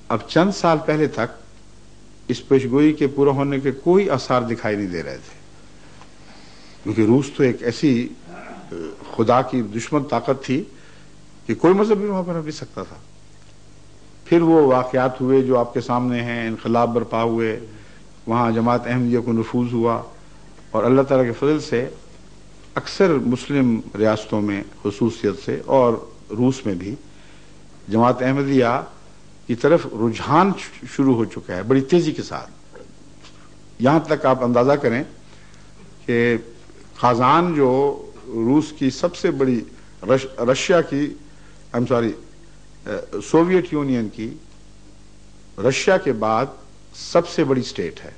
A: اب چند سال پہلے تک اس پیشگوئی کے پورا ہونے کے کوئی آثار دکھائی نہیں دے رہے تھے, کیونکہ روس تو ایک ایسی خدا کی دشمن طاقت تھی کہ کوئی مذہب بھی وہاں پر نہیں سکتا تھا. پھر وہ واقعات ہوئے جو آپ کے سامنے ہیں, انقلاب برپا ہوئے, وہاں جماعت احمدیہ کو نفوذ ہوا اور اللہ تعالیٰ کے فضل سے اکثر مسلم ریاستوں میں خصوصیت سے اور روس میں بھی جماعت احمدیہ کی طرف رجحان شروع ہو چکا ہے بڑی تیزی کے ساتھ. یہاں تک آپ اندازہ کریں کہ قازان جو روس کی سب سے بڑی رشیا کی سوویت یونین کی رشیا کے بعد سب سے بڑی سٹیٹ ہے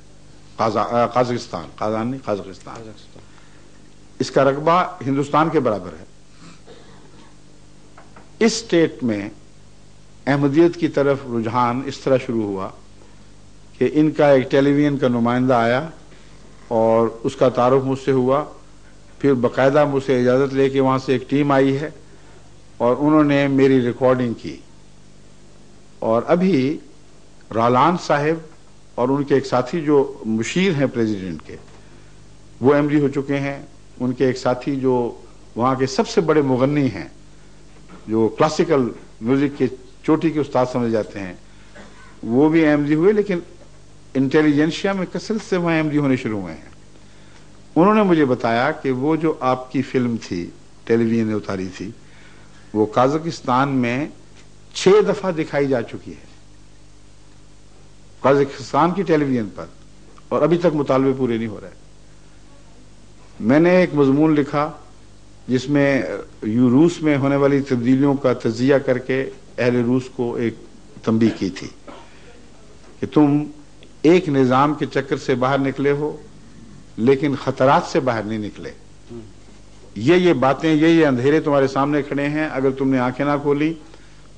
A: قازقستان. قازان نہیں, قازقستان. اس کا رقبہ ہندوستان کے برابر ہے. اس سٹیٹ میں احمدیت کی طرف رجحان اس طرح شروع ہوا کہ ان کا ایک ٹیلی ویژن کا نمائندہ آیا اور اس کا تعارف مجھ سے ہوا. پھر باقاعدہ مجھ سے اجازت لے کے وہاں سے ایک ٹیم آئی ہے اور انہوں نے میری ریکارڈنگ کی. اور ابھی رالان صاحب اور ان کے ایک ساتھی جو مشیر ہیں پریزیڈنٹ کے, وہ احمدی ہو چکے ہیں. ان کے ایک ساتھی جو وہاں کے سب سے بڑے مغنی ہیں, جو کلاسیکل میوزک کے چوٹی کے استاد سمجھے جاتے ہیں, وہ بھی احمدی ہوئے, لیکن انٹیلیجنشیا میں کثرت سے وہاں احمدی ہونے شروع ہوئے ہیں. انہوں نے مجھے بتایا کہ وہ جو آپ کی فلم تھی, ٹیلی ویژن نے اتاری تھی, وہ قازقستان میں 6 دفعہ دکھائی جا چکی ہے قازقستان کی ٹیلی ویژن پر, اور ابھی تک مطالبے پورے نہیں ہو رہے. میں نے ایک مضمون لکھا جس میں روس میں ہونے والی تبدیلیوں کا تجزیہ کر کے اہل روس کو ایک تنبیہ کی تھی کہ تم ایک نظام کے چکر سے باہر نکلے ہو لیکن خطرات سے باہر نہیں نکلے. یہ باتیں, یہ اندھیرے تمہارے سامنے کھڑے ہیں, اگر تم نے آنکھیں نہ کھولی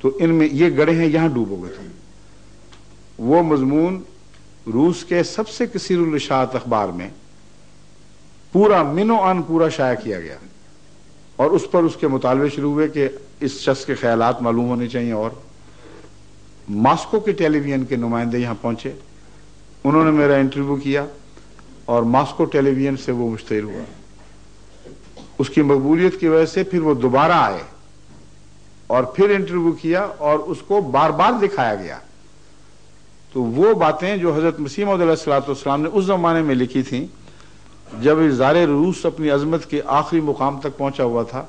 A: تو ان میں یہ گڑھے ہیں, یہاں ڈوبو گے تم. وہ مضمون روس کے سب سے کثیر الاشاعت اخبار میں پورا منو ان پورا شائع کیا گیا اور اس پر اس کے مطالبے شروع ہوئے کہ اس شخص کے خیالات معلوم ہونے چاہیے. اور ماسکو کے ٹیلی ویژن کے نمائندے یہاں پہنچے, انہوں نے میرا انٹرویو کیا اور ماسکو ٹیلی ویژن سے وہ مشتہر ہوا. اس کی مقبولیت کی وجہ سے پھر وہ دوبارہ آئے اور پھر انٹرویو کیا اور اس کو بار بار دکھایا گیا. تو وہ باتیں جو حضرت مسیح موعود علیہ الصلوۃ والسلام نے اس زمانے میں لکھی تھیں جب زار روس اپنی عظمت کے آخری مقام تک پہنچا ہوا تھا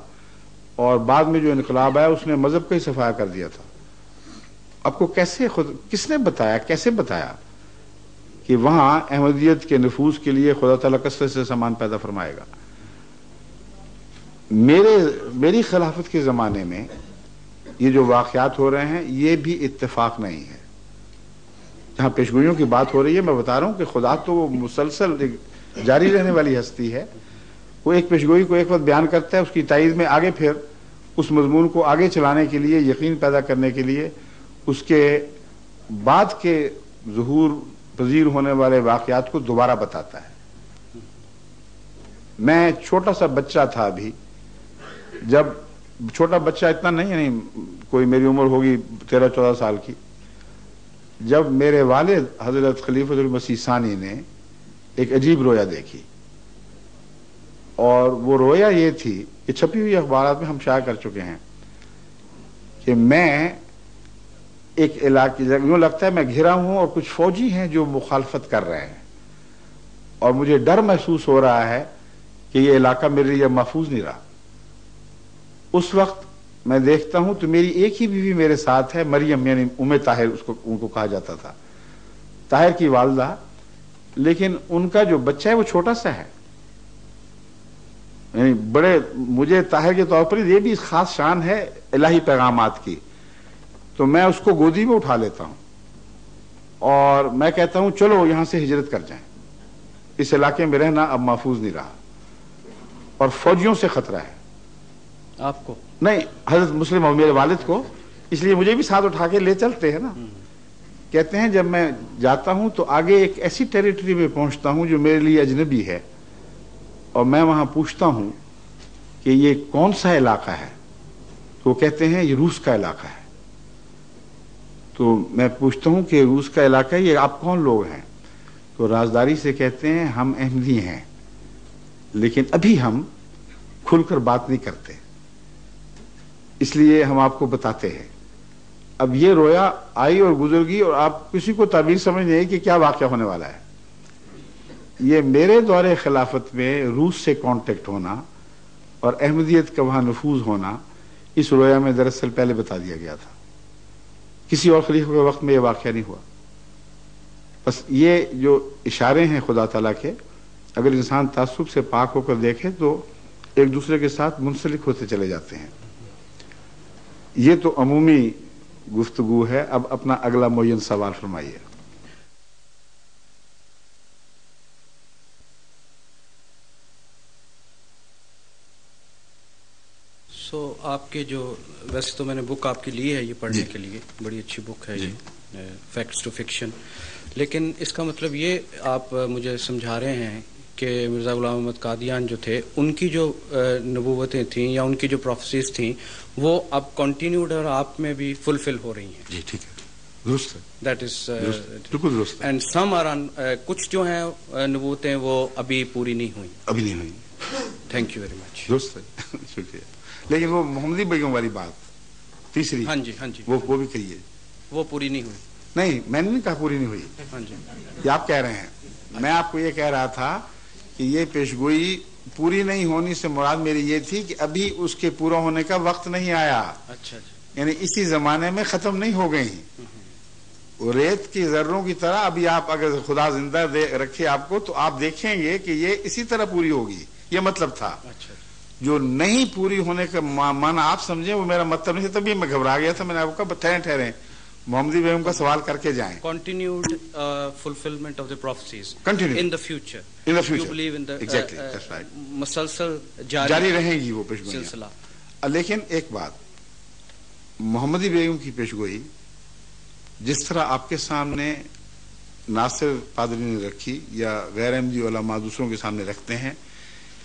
A: اور بعد میں جو انقلاب آیا اس نے مذہب کا ہی صفایا کر دیا تھا. آپ کو کس نے بتایا, کیسے بتایا کہ وہاں احمدیت کے نفوذ کے لیے خدا تعالیٰ کثرت سے سامان پیدا فرمائے گا؟ میری خلافت کے زمانے میں یہ جو واقعات ہو رہے ہیں یہ بھی اتفاق نہیں ہے. جہاں پیشگوئیوں کی بات ہو رہی ہے, میں بتا رہا ہوں کہ خدا تو وہ مسلسل جاری رہنے والی ہستی ہے. وہ ایک پیشگوئی کو ایک وقت بیان کرتا ہے, اس کی تائید میں آگے پھر اس مضمون کو آگے چلانے کے لیے, یقین پیدا کرنے کے لیے اس کے بعد کے ظہور پذیر ہونے والے واقعات کو دوبارہ بتاتا ہے. میں چھوٹا سا بچہ تھا ابھی, جب چھوٹا بچہ اتنا نہیں کوئی میری عمر ہوگی 13-14 سال کی, جب میرے والد حضرت خلیفۃ المسیح ثانی نے ایک عجیب رویا دیکھی. اور وہ رویا یہ تھی کہ چھپی ہوئی اخبارات میں ہم شائع کر چکے ہیں کہ میں ایک علاقے, یوں لگتا ہے میں گھرا ہوں اور کچھ فوجی ہیں جو مخالفت کر رہے ہیں اور مجھے ڈر محسوس ہو رہا ہے کہ یہ علاقہ میرے لیے محفوظ نہیں رہا. اس وقت میں دیکھتا ہوں تو میری ایک ہی بیوی میرے ساتھ ہے, مریم, یعنی طاہر ان کو کہا جاتا تھا, طاہر کی والدہ. لیکن ان کا جو بچہ ہے وہ چھوٹا سا ہے, یعنی مجھے طاہر کے طور پر یہ بھی خاص شان ہے الہی پیغامات کی. تو میں اس کو گودی میں اٹھا لیتا ہوں اور میں کہتا ہوں چلو یہاں سے ہجرت کر جائیں, اس علاقے میں رہنا اب محفوظ نہیں رہا اور فوجیوں سے خطرہ ہے.
F: آپ کو
A: نہیں, حضرت مسلم اور میرے والد کو, اس لیے مجھے بھی ساتھ اٹھا کے لے چلتے ہیں نا. کہتے ہیں جب میں جاتا ہوں تو آگے ایک ایسی ٹیریٹری میں پہنچتا ہوں جو میرے لیے اجنبی ہے اور میں وہاں پوچھتا ہوں کہ یہ کون سا علاقہ ہے, تو وہ کہتے ہیں یہ روس کا علاقہ ہے. تو میں پوچھتا ہوں کہ روس کا علاقہ ہے, یہ آپ کون لوگ ہیں؟ تو رازداری سے کہتے ہیں ہم احمدی ہیں لیکن ابھی ہم کھل کر بات نہیں کرتے, اس لیے ہم آپ کو بتاتے ہیں. اب یہ رویا آئی اور گزر گئی اور آپ کسی کو تعبیر سمجھ نہیں کہ کیا واقعہ ہونے والا ہے. یہ میرے دور خلافت میں روس سے کانٹیکٹ ہونا اور احمدیت کا وہاں نفوذ ہونا اس رویا میں دراصل پہلے بتا دیا گیا تھا. کسی اور خلیفہ کے وقت میں یہ واقعہ نہیں ہوا. بس یہ جو اشارے ہیں خدا تعالیٰ کے, اگر انسان تعصب سے پاک ہو کر دیکھے تو ایک دوسرے کے ساتھ منسلک ہوتے چلے جاتے ہیں. یہ تو عمومی گفتگو ہے. اب اپنا اگلا معین سوال فرمائیے.
F: آپ کے جو, ویسے تو میں نے بک آپ کی لی ہے یہ پڑھنے کے لیے, بڑی اچھی بک ہے یہ, فیکٹس ٹو فکشن, لیکن اس کا مطلب یہ آپ مجھے سمجھا رہے ہیں کہ مرزا غلام احمد قادیان جو تھے ان کی جو نبوتیں تھیں یا ان کی جو پروفیسیز تھیں وہ اب کنٹینیوڈ اور آپ میں بھی فلفل ہو رہی ہیں.
A: جی ٹھیک ہے, درست ہے.
F: دیٹ از
A: بالکل درست.
F: اینڈ سم آر, کچھ جو ہیں نبوتیں وہ ابھی پوری نہیں ہوئی. Thank you very much.
A: درست ہے, شکریہ. لیکن وہ محمدی بیگم والی بات تیسری,
F: ہاں جی
A: وہ بھی کریے.
F: وہ پوری نہیں ہوئی.
A: نہیں, میں نے نہیں کہا پوری نہیں ہوئی.
F: ہاں جی,
A: یہ آپ کہہ رہے ہیں. میں آپ کو یہ کہہ رہا تھا کہ یہ پیشگوئی پوری نہیں ہونی سے مراد میری یہ تھی کہ ابھی اس کے پورا ہونے کا وقت نہیں آیا.
F: اچھا,
A: یعنی اسی زمانے میں ختم نہیں ہو گئی. ریت کی ذروں کی طرح ابھی آپ اگر خدا زندہ رکھے آپ کو تو آپ دیکھیں گے کہ یہ اسی طرح پوری ہوگی. یہ مطلب تھا. جو نہیں پوری ہونے کا معنی آپ سمجھیں وہ میرا مطلب نہیں تھا. تبھی میں گھبرا گیا تھا. میں نے آپ کو کہا ٹھہریں محمدی بیگم کا سوال کر کے جائیں.
F: Continued fulfillment of the prophecies
A: Continue.
F: in the future.
A: In the future.
F: You believe in the
A: exactly. That's right.
F: مسلسل
A: جاری رہیں گی وہ پیشگوئی
F: سلسلہ.
A: لیکن ایک بات, محمدی بیگم کی پیشگوئی جس طرح آپ کے سامنے ناصر پادری نے رکھی یا غیر احمدی علماء دوسروں کے سامنے رکھتے ہیں,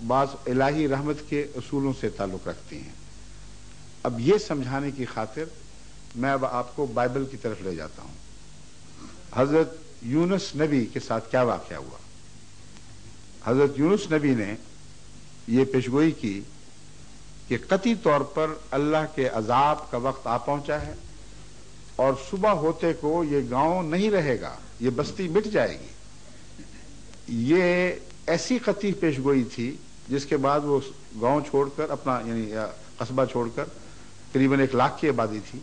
A: بعض الہی رحمت کے اصولوں سے تعلق رکھتی ہیں۔ اب یہ سمجھانے کی خاطر میں اب آپ کو بائبل کی طرف لے جاتا ہوں۔ حضرت یونس نبی کے ساتھ کیا واقعہ ہوا؟ حضرت یونس نبی نے یہ پیشگوئی کی کہ قطعی طور پر اللہ کے عذاب کا وقت آ پہنچا ہے اور صبح ہوتے کو یہ گاؤں نہیں رہے گا، یہ بستی مٹ جائے گی۔ یہ ایسی قطعی پیشگوئی تھی جس کے بعد وہ گاؤں چھوڑ کر اپنا یعنی قصبہ چھوڑ کر قریباً 1 لاکھ کی آبادی تھی،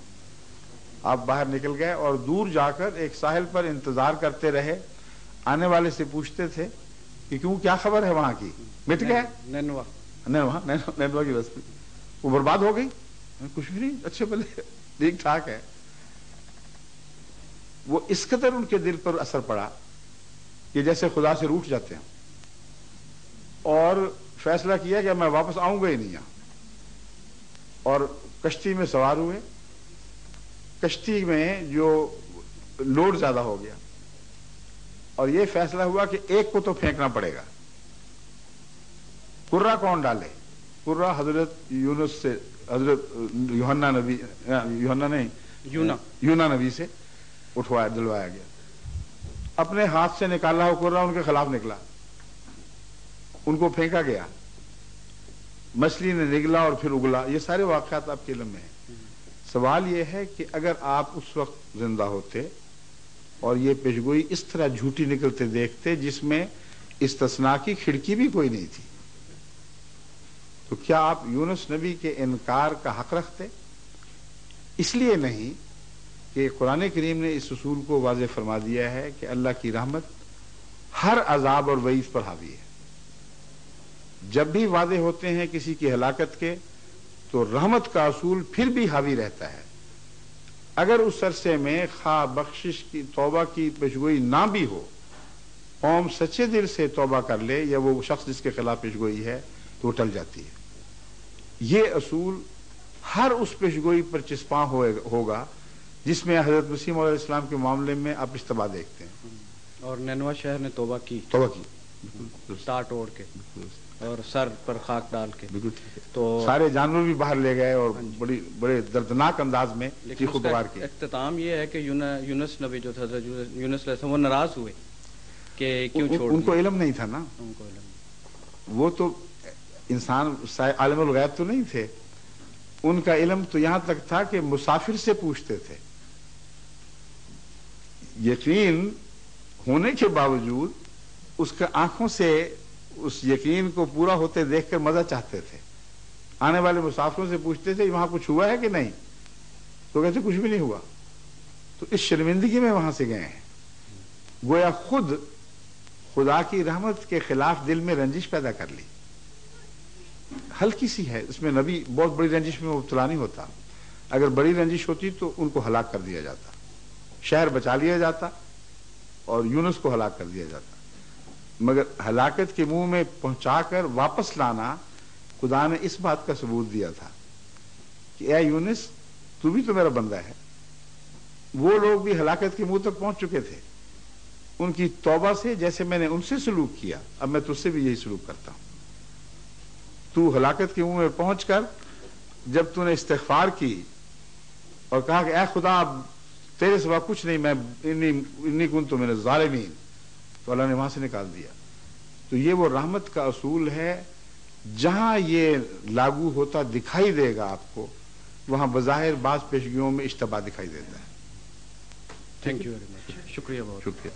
A: آپ باہر نکل گئے اور دور جا کر ایک ساحل پر انتظار کرتے رہے۔ آنے والے سے پوچھتے تھے کہ کیوں، کیا خبر ہے وہاں کی؟ مٹ گئے؟ نینوا کی بستی وہ برباد ہو گئی؟ کچھ بھی نہیں، اچھے بھلے ٹھیک ٹھاک ہے۔ وہ اس قدر ان کے دل پر اثر پڑا کہ جیسے خدا سے روٹھ جاتے ہیں، اور فیصلہ کیا کہ میں واپس آؤں گا ہی نہیں یہاں، اور کشتی میں سوار ہوئے۔ کشتی میں جو لوڈ زیادہ ہو گیا اور یہ فیصلہ ہوا کہ ایک کو تو پھینکنا پڑے گا۔ قرہ کون ڈالے؟ قرہ حضرت یونس سے، حضرت یوحنا نبی سے اٹھوایا، دلوایا گیا۔ اپنے ہاتھ سے نکالا ہوا قرہ ان کے خلاف نکلا، ان کو پھینکا گیا، مچھلی نے نگلا اور پھر اگلا۔ یہ سارے واقعات آپ کے علم میں ہیں۔ سوال یہ ہے کہ اگر آپ اس وقت زندہ ہوتے اور یہ پیشگوئی اس طرح جھوٹی نکلتے دیکھتے جس میں استثناء کی کھڑکی بھی کوئی نہیں تھی، تو کیا آپ یونس نبی کے انکار کا حق رکھتے؟ اس لیے نہیں کہ قرآن کریم نے اس اصول کو واضح فرما دیا ہے کہ اللہ کی رحمت ہر عذاب اور وعید پر حاوی ہے۔ جب بھی وعدے ہوتے ہیں کسی کی ہلاکت کے تو رحمت کا اصول پھر بھی حاوی رہتا ہے۔ اگر اس عرصے میں خواہ بخشش کی توبہ کی پیشگوئی نہ بھی ہو، قوم سچے دل سے توبہ کر لے یا وہ شخص جس کے خلاف پیشگوئی ہے تو وہ ٹل جاتی ہے۔ یہ اصول ہر اس پیشگوئی پر چسپاں ہوگا جس میں حضرت مسیح موعود علیہ السلام کے معاملے میں آپ اشتباہ دیکھتے ہیں۔
F: اور نینوا شہر نے توبہ کی، ٹاٹ اوڑ کے اور سر پر خاک ڈال کے،
A: تو سارے جانور بھی باہر لے گئے اور بڑے دردناک انداز میں چیخ و پکار کی۔
F: اختتام یہ ہے کہ یونس نبی جو تھا، حضرت یونس علیہ السلام، وہ ناراض ہوئے کہ کیوں چھوڑ
A: ان کو علم نہیں تھا نا،
F: ان کو علم،
A: وہ تو انسان عالم الغیب تو نہیں تھے، ان کا علم تو یہاں تک تھا کہ مسافر سے پوچھتے تھے۔ یقین ہونے کے باوجود اس کے آنکھوں سے اس یقین کو پورا ہوتے دیکھ کر مزہ چاہتے تھے۔ آنے والے مسافروں سے پوچھتے تھے وہاں کچھ ہوا ہے کہ نہیں، تو کہتے کچھ بھی نہیں ہوا۔ تو اس شرمندگی میں وہاں سے گئے ہیں، گویا خود خدا کی رحمت کے خلاف دل میں رنجش پیدا کر لی۔ ہلکی سی ہے، اس میں نبی بہت بڑی رنجش میں مبتلا نہیں ہوتا۔ اگر بڑی رنجش ہوتی تو ان کو ہلاک کر دیا جاتا، شہر بچا لیا جاتا اور یونس کو ہلاک کر دیا جاتا، مگر ہلاکت کے منہ میں پہنچا کر واپس لانا خدا نے اس بات کا ثبوت دیا تھا کہ اے یونس تو بھی تو میرا بندہ ہے۔ وہ لوگ بھی ہلاکت کے منہ تک پہنچ چکے تھے، ان کی توبہ سے جیسے میں نے ان سے سلوک کیا اب میں تجھ سے بھی یہی سلوک کرتا ہوں۔ تو ہلاکت کے منہ میں پہنچ کر جب تو نے استغفار کی اور کہا کہ اے خدا تیرے سوا کچھ نہیں، میں انی کنت من الظالمین، تو اللہ نے وہاں سے نکال دیا۔ تو یہ وہ رحمت کا اصول ہے، جہاں یہ لاگو ہوتا دکھائی دے گا آپ کو، وہاں بظاہر بعض پیشگیوں میں اشتباہ دکھائی دیتا ہے۔
F: تھینک یو ویری مچ، شکریہ بہت،
A: شکریہ۔